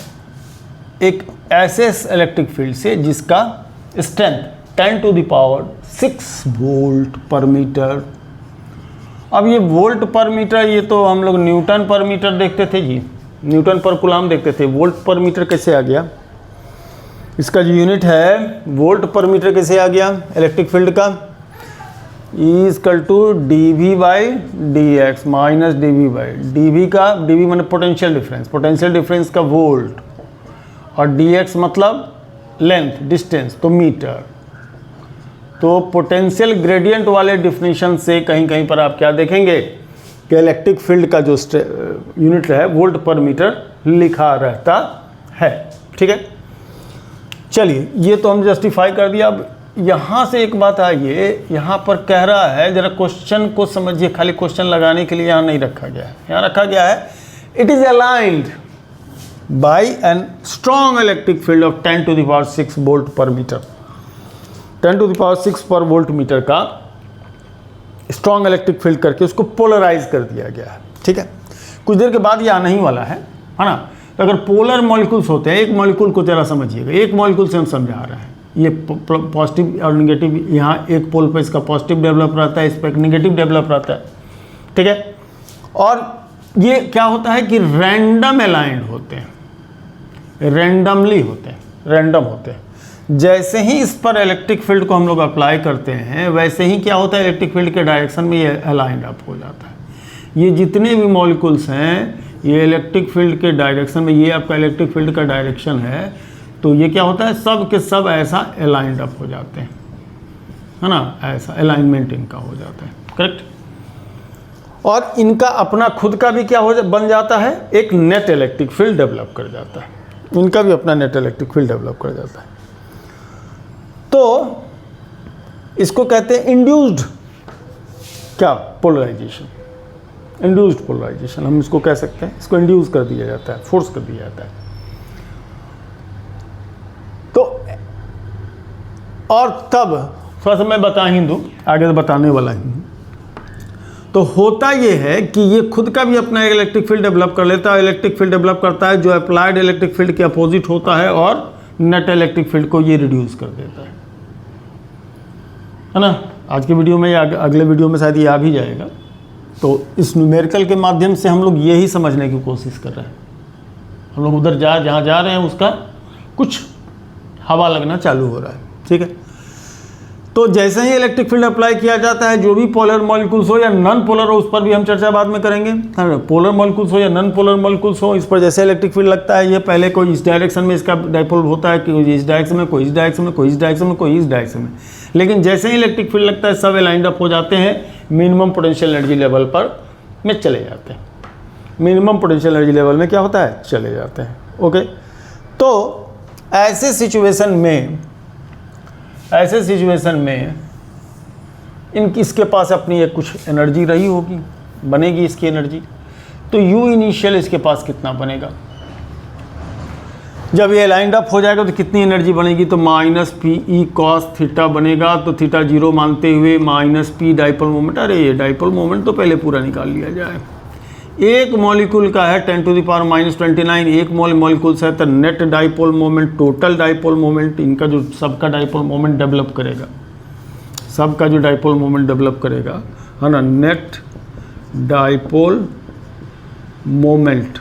एक ऐसे इलेक्ट्रिक फील्ड से जिसका स्ट्रेंथ 10⁶ वोल्ट पर मीटर अब ये वोल्ट पर मीटर, ये तो हम लोग न्यूटन पर मीटर देखते थे जी, न्यूटन पर कूलाम देखते थे। वोल्ट पर मीटर कैसे आ गया? इसका जो यूनिट है वोल्ट पर मीटर कैसे आ गया इलेक्ट्रिक फील्ड का? Equal to dV by dx minus dV by dV का, dV माने पोटेंशियल डिफरेंस, पोटेंशियल डिफरेंस का वोल्ट, और dx मतलब लेंथ डिस्टेंस, तो मीटर। तो पोटेंशियल ग्रेडियंट वाले डिफिनीशन से कहीं कहीं पर आप क्या देखेंगे कि इलेक्ट्रिक फील्ड का जो यूनिट है वोल्ट पर मीटर लिखा रहता है। ठीक है, चलिए ये तो हम जस्टिफाई कर दिया। अब यहाँ से एक बात आइए, यहाँ पर कह रहा है, जरा क्वेश्चन को समझिए, खाली क्वेश्चन लगाने के लिए यहाँ नहीं रखा गया है। यहाँ रखा गया है it is aligned by an strong electric field of 10⁶ volt per metre. 10⁶ per volt metre का स्ट्रॉन्ग इलेक्ट्रिक फील्ड करके उसको पोलराइज कर दिया गया है। ठीक है, कुछ देर के बाद ये आने ही वाला है ना। तो अगर पोलर मॉलिक्यूल्स होते हैं, एक मॉलिक्यूल को जरा समझिएगा, एक मॉलिक्यूल से हम समझा रहे हैं, ये पॉजिटिव और निगेटिव, यहाँ एक पोल पर इसका पॉजिटिव डेवलप रहता है, इस पर एक निगेटिव डेवलप रहता है। ठीक है, और ये क्या होता है कि रैंडम अलाइंड होते हैं, रैंडमली होते हैं, रैंडम होते हैं। जैसे ही इस पर इलेक्ट्रिक फील्ड को हम लोग अप्लाई करते हैं, वैसे ही क्या होता है, इलेक्ट्रिक फील्ड के डायरेक्शन में ये अलाइंड अप हो जाता है। ये जितने भी मॉलिक्यूल्स हैं, ये इलेक्ट्रिक फील्ड के डायरेक्शन में, ये आपका इलेक्ट्रिक फील्ड का डायरेक्शन है, तो ये क्या होता है, सब के सब ऐसा अलाइंड अप हो जाते हैं, है ना, ऐसा अलाइनमेंट इनका हो जाता है। करेक्ट, और इनका अपना खुद का भी क्या बन जाता है, एक नेट इलेक्ट्रिक फील्ड डेवलप कर जाता है, इनका भी अपना नेट इलेक्ट्रिक फील्ड डेवलप कर जाता है। तो इसको कहते हैं इंड्यूस्ड क्या पोलराइजेशन, इंड्यूस्ड पोलराइजेशन हम इसको कह सकते हैं। इसको इंड्यूस कर दिया जाता है, फोर्स कर दिया जाता है। तो और तब थोड़ा सा मैं बता ही दूं, आगे तो बताने वाला ही हूं। तो होता ये है कि ये खुद का भी अपना एक इलेक्ट्रिक फील्ड डेवलप कर लेता है, इलेक्ट्रिक फील्ड डेवलप करता है जो अप्लाइड इलेक्ट्रिक फील्ड के अपोजिट होता है, और नेट इलेक्ट्रिक फील्ड को ये रिड्यूस कर देता है ना। आज के वीडियो में या अगले वीडियो में शायद ये आ भी जाएगा। तो इस न्यूमेरिकल के माध्यम से हम लोग यही समझने की कोशिश कर रहे हैं। हम लोग उधर जहाँ जा रहे हैं उसका कुछ हवा लगना चालू हो रहा है। ठीक है, तो जैसे ही इलेक्ट्रिक फील्ड अप्लाई किया जाता है, जो भी पोलर मॉलिक्यूल्स हो या नॉन पोलर हो, उस पर भी हम चर्चा बाद में करेंगे। पोलर मॉलिक्यूल्स हो या नॉन पोलर मॉलिक्यूल्स हो, इस पर जैसे इलेक्ट्रिक फील्ड लगता है, ये पहले कोई इस डायरेक्शन में इसका डाइपोल होता है, कि इस डायरेक्शन में, कोई इस डायरेक्शन में, कोई इस डायरेक्शन में, कोई इस डायरेक्शन में। लेकिन जैसे ही इलेक्ट्रिक फील्ड लगता है, सब अलाइंड अप हो जाते हैं, मिनिमम पोटेंशियल एनर्जी लेवल पर में चले जाते हैं। मिनिमम पोटेंशियल एनर्जी लेवल में क्या होता है, चले जाते हैं। ओके, तो ऐसे सिचुएशन में इसके पास अपनी एक कुछ एनर्जी रही होगी, बनेगी इसकी एनर्जी। तो U इनिशियल इसके पास कितना बनेगा, जब ये लाइंड अप हो जाएगा तो कितनी एनर्जी बनेगी, तो माइनस PE cos थीटा बनेगा। तो थीटा 0 मानते हुए माइनस P डाइपोल मोमेंट, अरे ये डाइपोल मोमेंट तो पहले पूरा निकाल लिया जाए। एक मॉलिक्यूल का है 10⁻⁻29, एक मॉलिक्यूल्स है, तो net dipole moment, total dipole moment, इनका जो सबका डाइपोल मोमेंट डेवलप करेगा, सबका जो डाइपोल मोमेंट डेवलप करेगा, है ना, नेट डाइपोल मोमेंट,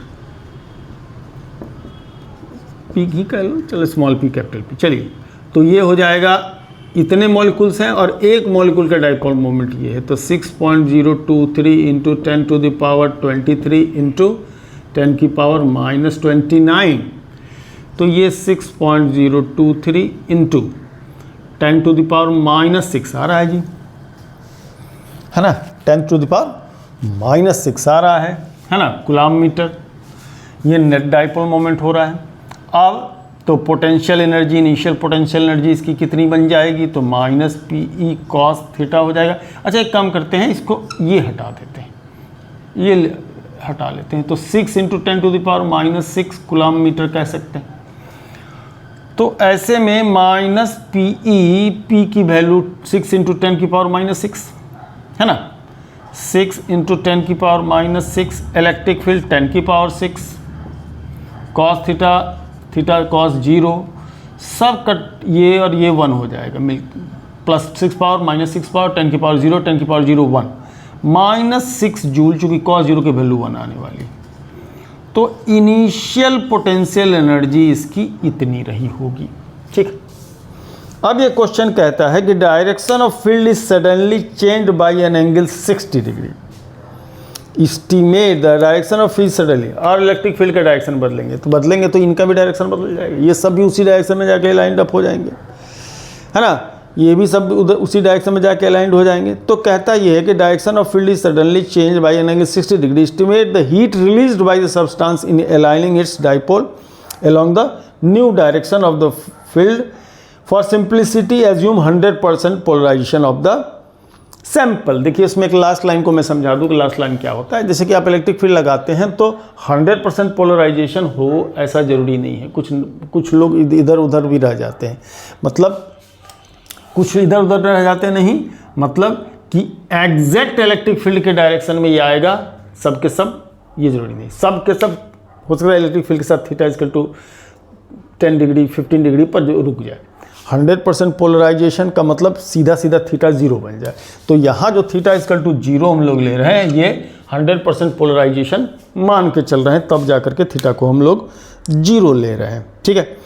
पी की कह लो, चलो स्मॉल p कैपिटल P, चलिए। तो ये हो जाएगा, इतने मॉलिक्यूल्स हैं और एक मॉलिक्यूल का डाइपोल मोमेंट ये है, तो 6.023 इंटू 10⁻23 इंटू 10⁻⁻29। तो ये 6.023 इंटू 10⁻⁻6 आ रहा है जी, है ना, 10⁻⁻6 आ रहा है ना, कूलाम मीटर। ये नेट डाइपोल मोमेंट हो रहा है। अब तो potential energy, initial potential energy इसकी कितनी बन जाएगी, तो माइनस PE cos थीटा हो जाएगा। अच्छा, एक काम करते हैं, इसको ये हटा देते हैं, ये हटा लेते हैं, तो 6 इंटू 10⁻⁻6 कूलाम मीटर कह सकते हैं। तो ऐसे में माइनस PE, P की वैल्यू 6 इंटू 10⁻⁻6 है ना, 6 into 10⁻⁻6, electric field 10⁻6, cos theta cos 0, सब कट, ये और ये 1 हो जाएगा, मिल plus 6 power minus 6 power 10⁻0 1, -6 joule, चूँकि cos 0 की वैल्यू 1 आने वाली, तो इनिशियल पोटेंशियल एनर्जी इसकी इतनी रही होगी। ठीक, अब ये क्वेश्चन कहता है कि direction of field is suddenly changed by an angle 60 degree, estimate the direction of field suddenly. और इलेक्ट्रिक फील्ड का डायरेक्शन बदलेंगे तो इनका भी डायरेक्शन बदल जाएगा, ये सब भी उसी डायरेक्शन में जाके लाइंड अप हो जाएंगे, है ना, ये भी सब उधर उसी डायरेक्शन में जाके अलाइंड हो जाएंगे। तो कहता ये है कि direction of field is suddenly change bye an angle 60 degree, estimate the heat released by the substance in aligning it's dipole along the new direction of the field. For simplicity assume 100% polarization of the sample। देखिए इसमें एक last line को मैं समझा दूँ कि last line क्या होता है। जैसे कि आप इलेक्ट्रिक फील्ड लगाते हैं तो 100% पोलराइजेशन हो ऐसा ज़रूरी नहीं है, कुछ लोग इधर उधर भी रह जाते हैं, मतलब कुछ इधर उधर रह जाते नहीं, मतलब कि एग्जैक्ट इलेक्ट्रिक फील्ड के डायरेक्शन में ये आएगा सब के सब, ये जरूरी नहीं, सब के सब हो सकता है इलेक्ट्रिक फील्ड के साथ theta equal to 10 degree 15 degree पर जो रुक जाए। 100% पोलराइजेशन का मतलब सीधा सीधा थीटा 0 बन जाए। तो यहाँ जो थीटा इक्वल टू 0 हम लोग ले रहे हैं ये 100% पोलराइजेशन मान के चल रहे हैं, तब जा करके थीटा को हम लोग 0 ले रहे हैं। ठीक है,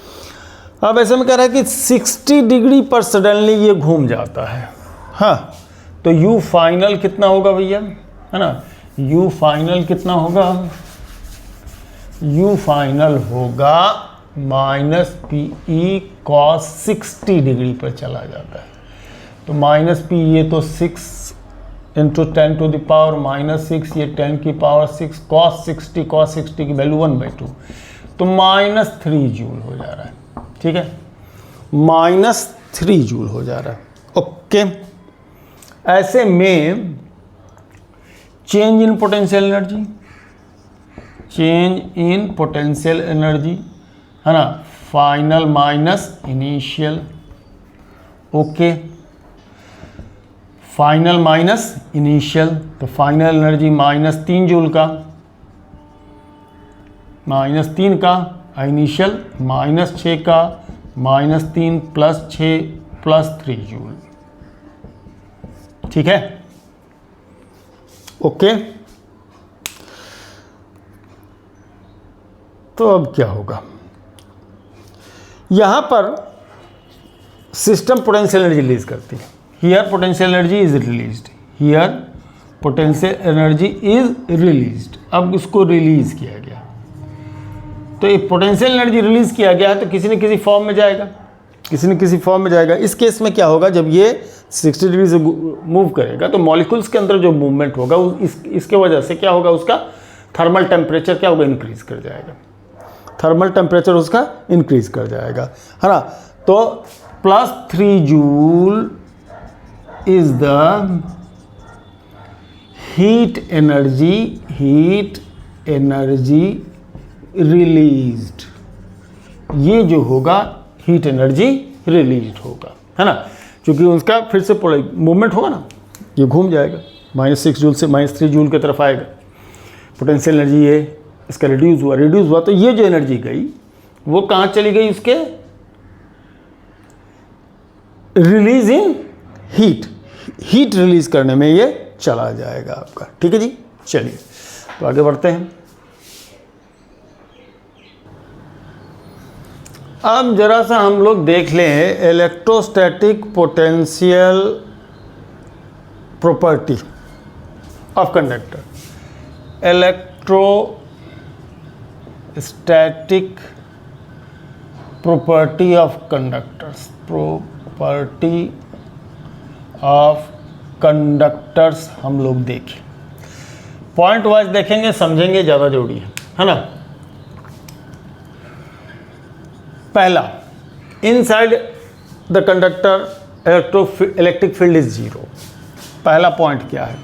अब ऐसे में कह रहा है कि 60 डिग्री पर सडनली ये घूम जाता है। हाँ, तो यू फाइनल कितना होगा भैया, है ना, यू फाइनल कितना होगा, यू फाइनल होगा -PE cos 60 डिग्री पर चला जाता है। तो -P ये तो 6 × 10 टू द पावर -6, ये 10 की पावर 6, cos 60 की वैल्यू 1/2, तो -3 जूल हो जा रहा है। ठीक है, -3 जूल हो जा रहा है। ओके, ऐसे में change in potential energy, change in potential energy, है ना, final minus initial. Okay, final minus initial, तो फाइनल एनर्जी -3 जूल का, -3 का, इनिशियल -6 का, -3 + 6 + 3 जूल। ठीक है, ओके, तो अब क्या होगा, यहाँ पर सिस्टम पोटेंशियल एनर्जी रिलीज करती है। Here potential energy is released, here potential energy is released. अब उसको रिलीज किया गया, तो ये पोटेंशियल एनर्जी रिलीज किया गया है तो किसी न किसी फॉर्म में जाएगा, किसी न किसी फॉर्म में जाएगा। इस केस में क्या होगा, जब ये 60 डिग्री से मूव करेगा तो मॉलिक्यूल्स के अंदर जो मूवमेंट होगा इसके वजह से क्या होगा, उसका थर्मल टेम्परेचर क्या होगा, इंक्रीज कर जाएगा, थर्मल टेम्परेचर उसका इंक्रीज कर जाएगा, है ना। तो +3 joule is the heat energy released, ये जो होगा हीट एनर्जी रिलीज्ड होगा, है ना, क्योंकि उसका फिर से मूवमेंट होगा ना, ये घूम जाएगा, -6 जूल से -3 जूल की तरफ आएगा। पोटेंशियल एनर्जी ये इसका रिड्यूस हुआ, तो ये जो एनर्जी गई वो कहाँ चली गई, उसके रिलीज इन हीट रिलीज करने में ये चला जाएगा आपका। ठीक है जी, चलिए तो आगे बढ़ते हैं। अब जरा सा हम लोग देख लें electrostatic potential property of conductor. Electrostatic property of conductors, property of conductors हम लोग देखें, पॉइंट वाइज देखेंगे, समझेंगे, ज़्यादा जरूरी है ना। पहला, inside the conductor electric field is 0। पहला पॉइंट क्या है,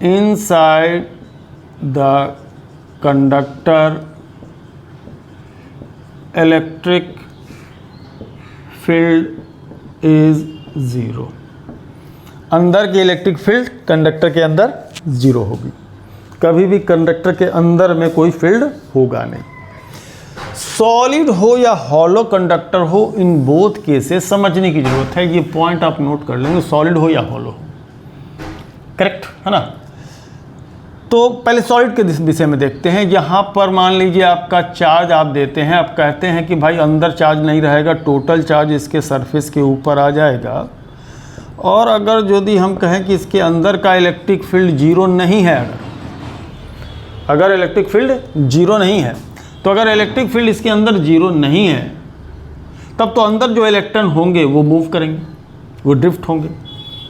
inside the conductor electric field is 0। अंदर की इलेक्ट्रिक फील्ड कंडक्टर के अंदर 0 होगी, कभी भी कंडक्टर के अंदर में कोई फील्ड होगा नहीं। सॉलिड हो या हॉलो कंडक्टर हो, इन बोथ केसेस समझने की जरूरत है, ये पॉइंट आप नोट कर लेंगे, सॉलिड हो या हॉलो। करेक्ट है ना। तो पहले सॉलिड के विषय में देखते हैं। यहाँ पर मान लीजिए आपका चार्ज आप देते हैं, आप कहते हैं कि भाई अंदर चार्ज नहीं रहेगा, टोटल चार्ज इसके सरफेस के ऊपर आ जाएगा। और अगर यदि हम कहें कि इसके अंदर का इलेक्ट्रिक फील्ड जीरो नहीं है, अगर इलेक्ट्रिक फील्ड जीरो नहीं है, तो अगर इलेक्ट्रिक फील्ड इसके अंदर जीरो नहीं है तब तो अंदर जो इलेक्ट्रॉन होंगे वो मूव करेंगे, वो ड्रिफ्ट होंगे।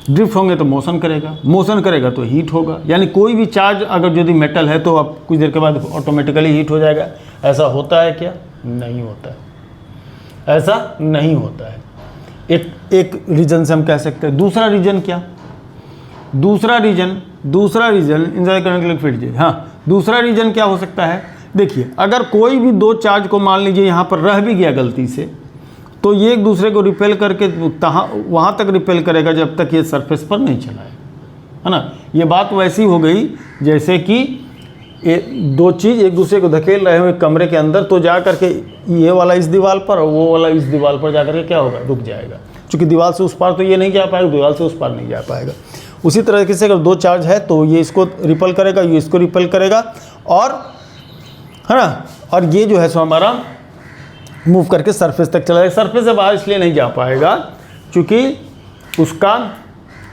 ड्रिफ्ट होंगे तो मोशन करेगा, मोशन करेगा तो हीट होगा। यानी कोई भी चार्ज अगर यदि मेटल है तो अब कुछ देर के बाद ऑटोमेटिकली हीट हो जाएगा। ऐसा होता है क्या? नहीं होता है, ऐसा नहीं होता है। एक रीजन से हम कह सकते हैं। दूसरा रीजन क्या? दूसरा region inside current electric field. हाँ, दूसरा रीजन क्या हो सकता है? देखिए, अगर कोई भी दो चार्ज को मान लीजिए यहाँ पर रह भी गया गलती से, तो ये एक दूसरे को रिपेल करके वहाँ तक रिपेल करेगा जब तक ये सरफेस पर नहीं चला है ना। ये बात वैसी हो गई जैसे कि दो चीज़ एक दूसरे को धकेल रहे हुए कमरे के अंदर, तो जा करके ये वाला इस दीवार पर और वो वाला इस दीवार पर जा करके क्या होगा? रुक जाएगा। क्योंकि दीवार से उस पार तो ये नहीं जा पाएगा, दीवार से उस पार नहीं जा पाएगा। उसी तरीके से अगर दो चार्ज है तो ये इसको रिपेल करेगा, ये इसको रिपेल करेगा, और है ना, और ये जो है सो हमारा मूव करके सरफेस तक चला जाएगा। सरफेस से बाहर इसलिए नहीं जा पाएगा क्योंकि उसका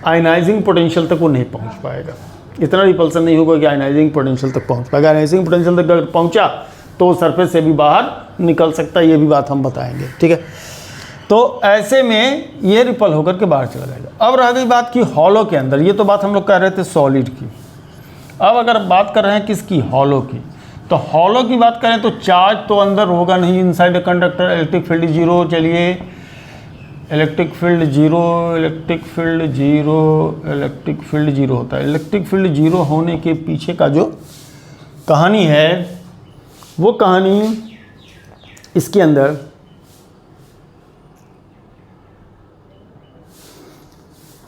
आयनाइजिंग पोटेंशियल तक वो नहीं पहुंच पाएगा। इतना रिपल्सन नहीं होगा कि आयनाइजिंग पोटेंशियल तक पहुंच पाएगा। आयनाइजिंग पोटेंशियल तक अगर पहुंचा तो सरफेस से भी बाहर निकल सकता है, ये भी बात हम बताएंगे, ठीक है। तो ऐसे में ये रिपल होकर के बाहर चला जाएगा। अब रह गई बात की हॉलो के अंदर। ये तो बात हम लोग कर रहे थे सॉलिड की। अब अगर बात कर रहे हैं किसकी? हॉलो की। तो हॉलो की बात करें तो चार्ज तो अंदर होगा नहीं, inside the conductor electric field zero. चलिए, इलेक्ट्रिक फील्ड जीरो होता है। इलेक्ट्रिक फील्ड जीरो होने के पीछे का जो कहानी है, वो कहानी इसके अंदर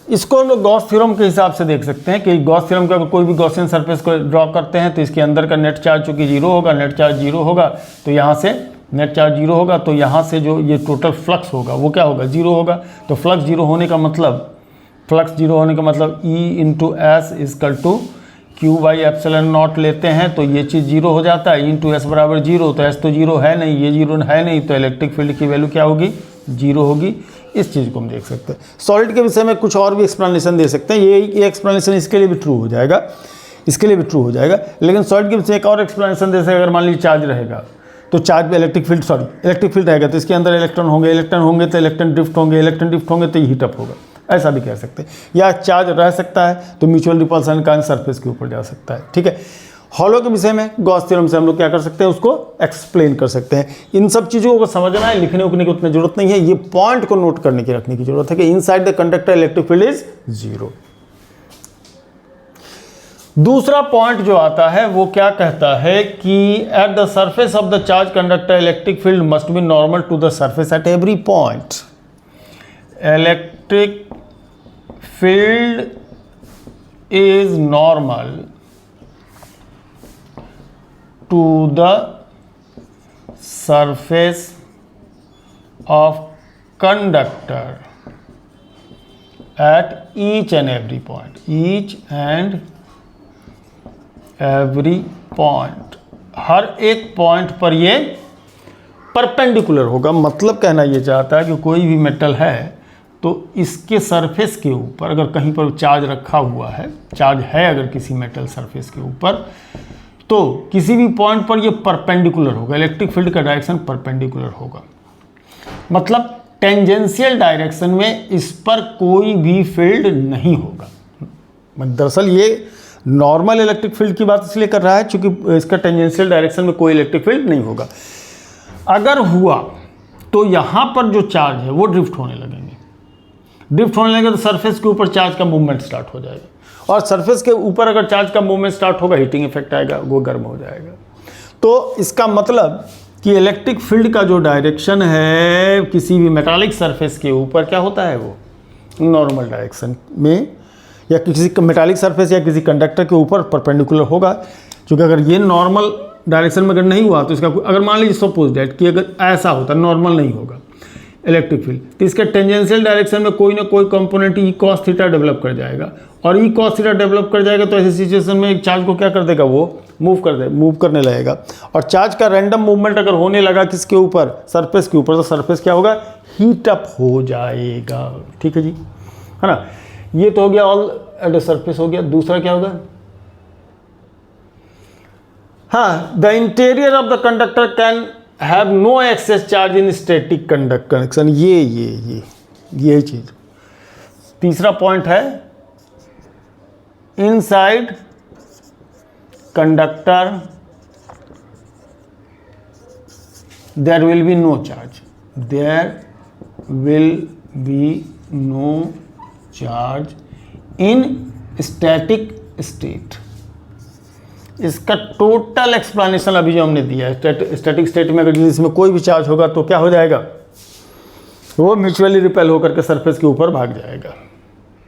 इसको हम लोग गॉस थ्योरम के हिसाब से देख सकते हैं कि गॉस थ्योरम का कोई भी गॉसियन सरफेस को ड्रॉ करते हैं तो इसके अंदर का नेट चार्ज चूँकि जीरो होगा, नेट चार्ज जीरो होगा, तो यहाँ से नेट चार्ज जीरो होगा, तो यहाँ से जो ये टोटल फ्लक्स होगा वो क्या होगा? जीरो होगा। तो फ्लक्स जीरो होने का मतलब E into S equal to Q by epsilon naught लेते हैं तो ये चीज़ जीरो हो जाता है। इंटू एस बराबर जीरो, तो एस तो जीरो है नहीं, ये जीरो है नहीं, तो इलेक्ट्रिक फील्ड की वैल्यू क्या होगी? जीरो होगी। इस चीज़ को हम देख सकते हैं। सॉलिड के विषय में कुछ और भी एक्सप्लेनेशन दे सकते हैं। ये एक्सप्लेनेशन इसके लिए भी ट्रू हो जाएगा, लेकिन सॉलिड के विषय एक और एक्सप्लेनेशन दे सकते हैं। अगर मान लीजिए चार्ज रहेगा तो चार्ज पे इलेक्ट्रिक फील्ड रहेगा तो इसके अंदर इलेक्ट्रॉन होंगे तो इलेक्ट्रॉन ड्रिफ्ट होंगे तो ये हीटअप होगा, ऐसा भी कह सकते हैं। या चार्ज रह सकता है तो म्यूचुअल रिपल्सन का सरफेस के ऊपर जा सकता है, ठीक है। हॉलो के विषय में गॉस थ्योरम से हम लोग क्या कर सकते हैं? उसको एक्सप्लेन कर सकते हैं। इन सब चीज़ों को समझना है, लिखने उखने की उतनी जरूरत नहीं है। ये पॉइंट को नोट करने की रखने की जरूरत है कि inside the conductor electric field is zero. दूसरा पॉइंट जो आता है वो क्या कहता है कि at the surface of the charge conductor electric field must be normal to the surface at every point. Electric field is normal to the surface of conductor at each and every point, हर एक point पर ये perpendicular होगा। मतलब कहना ये चाहता है कि कोई भी मेटल है तो इसके सरफेस के ऊपर अगर कहीं पर चार्ज रखा हुआ है, चार्ज है अगर किसी मेटल सरफेस के ऊपर, तो किसी भी पॉइंट पर ये परपेंडिकुलर होगा, इलेक्ट्रिक फील्ड का डायरेक्शन परपेंडिकुलर होगा। मतलब टेंजेंशियल डायरेक्शन में इस पर कोई भी फील्ड नहीं होगा। दरअसल ये नॉर्मल इलेक्ट्रिक फील्ड की बात इसलिए कर रहा है क्योंकि इसका टेंजेंशियल डायरेक्शन में कोई इलेक्ट्रिक फील्ड नहीं होगा। अगर हुआ तो यहाँ पर जो चार्ज है वो ड्रिफ्ट होने लगेंगे, तो सरफेस के ऊपर चार्ज का मूवमेंट स्टार्ट हो जाएगा, और सरफेस के ऊपर अगर चार्ज का मूवमेंट स्टार्ट होगा हीटिंग इफेक्ट आएगा, वो गर्म हो जाएगा। तो इसका मतलब कि इलेक्ट्रिक फील्ड का जो डायरेक्शन है किसी भी मेटालिक सरफेस के ऊपर क्या होता है? वो नॉर्मल डायरेक्शन में, या किसी मेटालिक सरफेस या किसी कंडक्टर के ऊपर परपेंडिकुलर होगा। क्योंकि अगर ये नॉर्मल डायरेक्शन में अगर नहीं हुआ तो इसका अगर मान लीजिए सपोज दैट कि अगर ऐसा होता, नॉर्मल नहीं होगा, इलेक्ट्रिक फील्ड, तो इसके टेंजेंशियल डायरेक्शन में कोई ना कोई component E cos theta develop कर जाएगा, और ई कॉस थीटा डेवलप कर जाएगा तो ऐसी सिचुएशन में एक चार्ज को क्या कर देगा, वो मूव करने लगेगा। और चार्ज का रैंडम मूवमेंट अगर होने लगा किसके ऊपर, सरफेस के ऊपर, तो सरफेस क्या होगा, हीट अप हो जाएगा। ठीक है जी, है ना। ये तो हो गया ऑल एट द सरफेस हो गया। दूसरा क्या होगा, हाँ, the interior of the conductor can have no excess charge in static connection. ये चीज। तीसरा पॉइंट है, inside conductor there will be no charge, there will be no charge in static state. इसका टोटल एक्सप्लेनेशन अभी जो हमने दिया है, स्टैटिक स्टेट में अगर इसमें कोई भी चार्ज होगा तो क्या हो जाएगा, वो म्यूचुअली रिपेल होकर के सरफेस के ऊपर भाग जाएगा,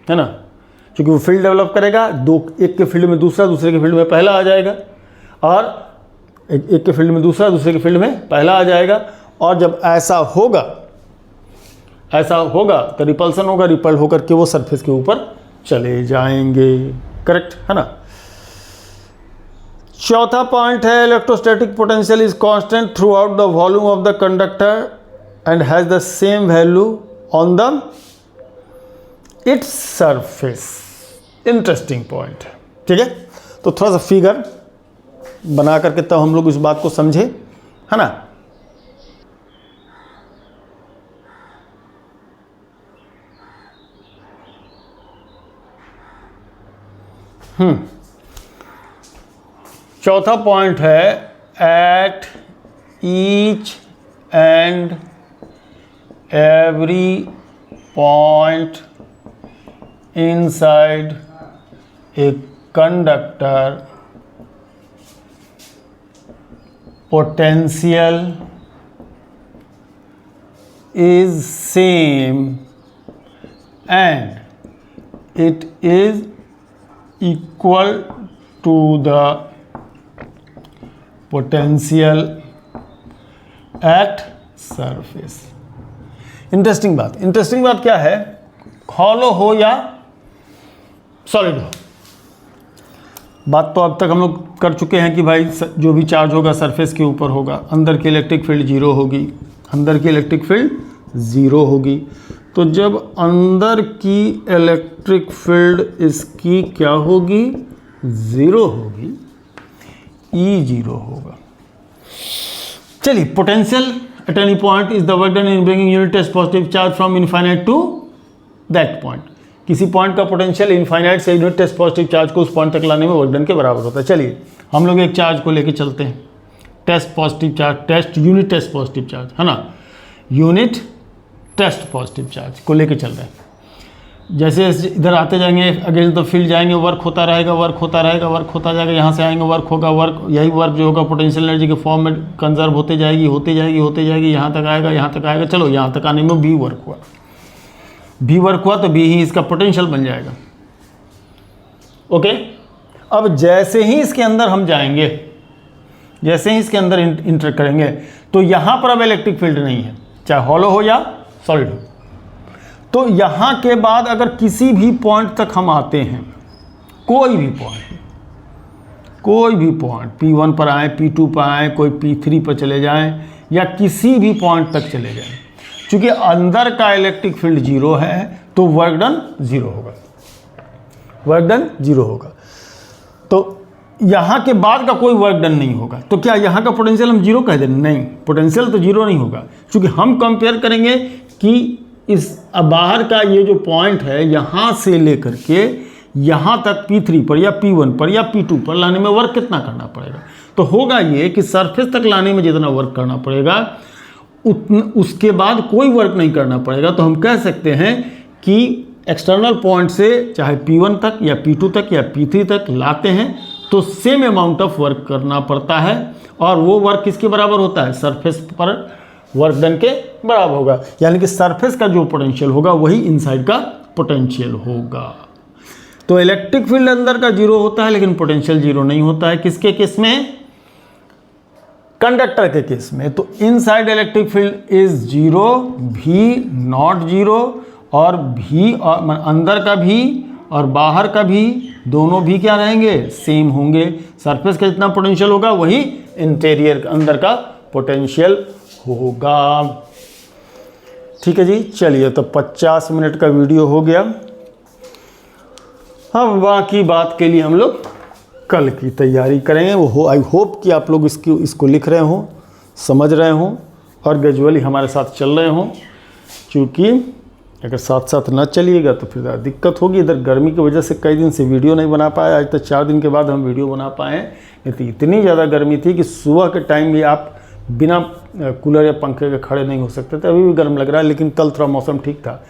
है ना। क्योंकि वो फील्ड डेवलप करेगा, एक के फील्ड में दूसरा, दूसरे के फील्ड में पहला आ जाएगा, और एक के फील्ड में दूसरा, दूसरे के फील्ड में पहला आ जाएगा। और जब ऐसा होगा तो रिपल्सन होगा, रिपल्ड होकर के वो सरफेस के ऊपर चले जाएंगे। करेक्ट है ना। चौथा पॉइंट है, electrostatic potential is constant through out the volume of the conductor and has the same value on the its surface. Interesting point है, ठीक है। तो थोड़ा सा फिगर बना करके तब हम लोग इस बात को समझे, है ना। चौथा पॉइंट है, at each and every point inside a conductor potential is same and it is equal to the potential at surface। Interesting बात क्या है, हॉलो हो या सॉलिड हो। बात तो अब तक हम लोग कर चुके हैं कि भाई जो भी चार्ज होगा सरफेस के ऊपर होगा, अंदर की इलेक्ट्रिक फील्ड ज़ीरो होगी। तो जब अंदर की इलेक्ट्रिक फील्ड इसकी क्या होगी, ज़ीरो होगी, ई ज़ीरो होगा। चलिए, potential at any point is the work done in bringing unit test positive charge from infinite to that point. किसी पॉइंट का पोटेंशियल इनफाइनाइट से यूनिट टेस्ट पॉजिटिव चार्ज को उस पॉइंट तक लाने में वर्क डन के बराबर होता है। चलिए हम लोग एक चार्ज को लेके चलते हैं, यूनिट टेस्ट पॉजिटिव चार्ज, है ना। यूनिट टेस्ट पॉजिटिव चार्ज को लेके चल रहे हैं। जैसे इधर आते जाएंगे, अगेंस्ट द फील्ड जाएंगे, वर्क होता जाएगा, यहाँ से आएंगे, वर्क होगा, यही वर्क जो होगा पोटेंशियल एनर्जी के फॉर्म में कंजर्व होते जाएगी, यहाँ तक आएगा। चलो यहाँ तक आने में भी वर्क हुआ, तो बी ही इसका पोटेंशियल बन जाएगा। ओके, अब जैसे ही इसके अंदर हम जाएंगे, जैसे ही इसके अंदर इंटर करेंगे, तो यहाँ पर अब इलेक्ट्रिक फील्ड नहीं है, चाहे हॉलो हो या सॉलिड हो। तो यहाँ के बाद अगर किसी भी पॉइंट तक हम आते हैं, कोई भी पॉइंट P1 पर आए, P2 पर आए, कोई P3 पर चले जाएं, या किसी भी पॉइंट तक चले जाएं, क्योंकि अंदर का इलेक्ट्रिक फील्ड जीरो है, तो वर्क डन जीरो होगा। तो यहाँ के बाद का कोई वर्क डन नहीं होगा। तो क्या यहाँ का पोटेंशियल हम जीरो कह दें? नहीं, पोटेंशियल तो जीरो नहीं होगा, क्योंकि हम कंपेयर करेंगे कि इस बाहर का ये जो पॉइंट है, यहाँ से लेकर के यहाँ तक P3 पर या P1 पर या P2 पर लाने में वर्क कितना करना पड़ेगा। तो होगा ये कि सरफेस तक लाने में जितना वर्क करना पड़ेगा, उसके बाद कोई वर्क नहीं करना पड़ेगा। तो हम कह सकते हैं कि एक्सटर्नल पॉइंट से चाहे P1 तक या P2 तक या P3 तक लाते हैं, तो सेम अमाउंट ऑफ वर्क करना पड़ता है, और वो वर्क किसके बराबर होता है, सरफेस पर वर्क डन के बराबर होगा। यानी कि सरफेस का जो पोटेंशियल होगा वही इनसाइड का पोटेंशियल होगा। तो इलेक्ट्रिक फील्ड अंदर का जीरो होता है, लेकिन पोटेंशियल जीरो नहीं होता है। किसके केस में? कंडक्टर के केस में तो inside electric field is zero, भी नॉट जीरो, और भी और अंदर का भी और बाहर का भी दोनों भी क्या रहेंगे, सेम होंगे। सरफेस का जितना पोटेंशियल होगा वही इंटीरियर अंदर का पोटेंशियल होगा। ठीक है जी, चलिए तो 50 मिनट का वीडियो हो गया। अब बाकी बात के लिए हम लोग कल की तैयारी करेंगे। वो आई होप कि आप लोग इसको लिख रहे हों, समझ रहे हों और ग्रेजुअली हमारे साथ चल रहे हों। क्योंकि अगर साथ साथ ना चलिएगा तो फिर दिक्कत होगी। इधर गर्मी की वजह से कई दिन से वीडियो नहीं बना पाए। आज तक 4 दिन के बाद हम वीडियो बना पाए हैं। नहीं तो इतनी ज़्यादा गर्मी थी कि सुबह के टाइम भी आप बिना कूलर या पंखे के खड़े नहीं हो सकते थे। अभी भी गर्म लग रहा है, लेकिन कल थोड़ा मौसम ठीक था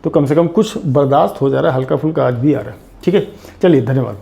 तो कम से कम कुछ बर्दाश्त हो जा रहा है, हल्का फुल्का आज भी आ रहा है। ठीक है, चलिए धन्यवाद।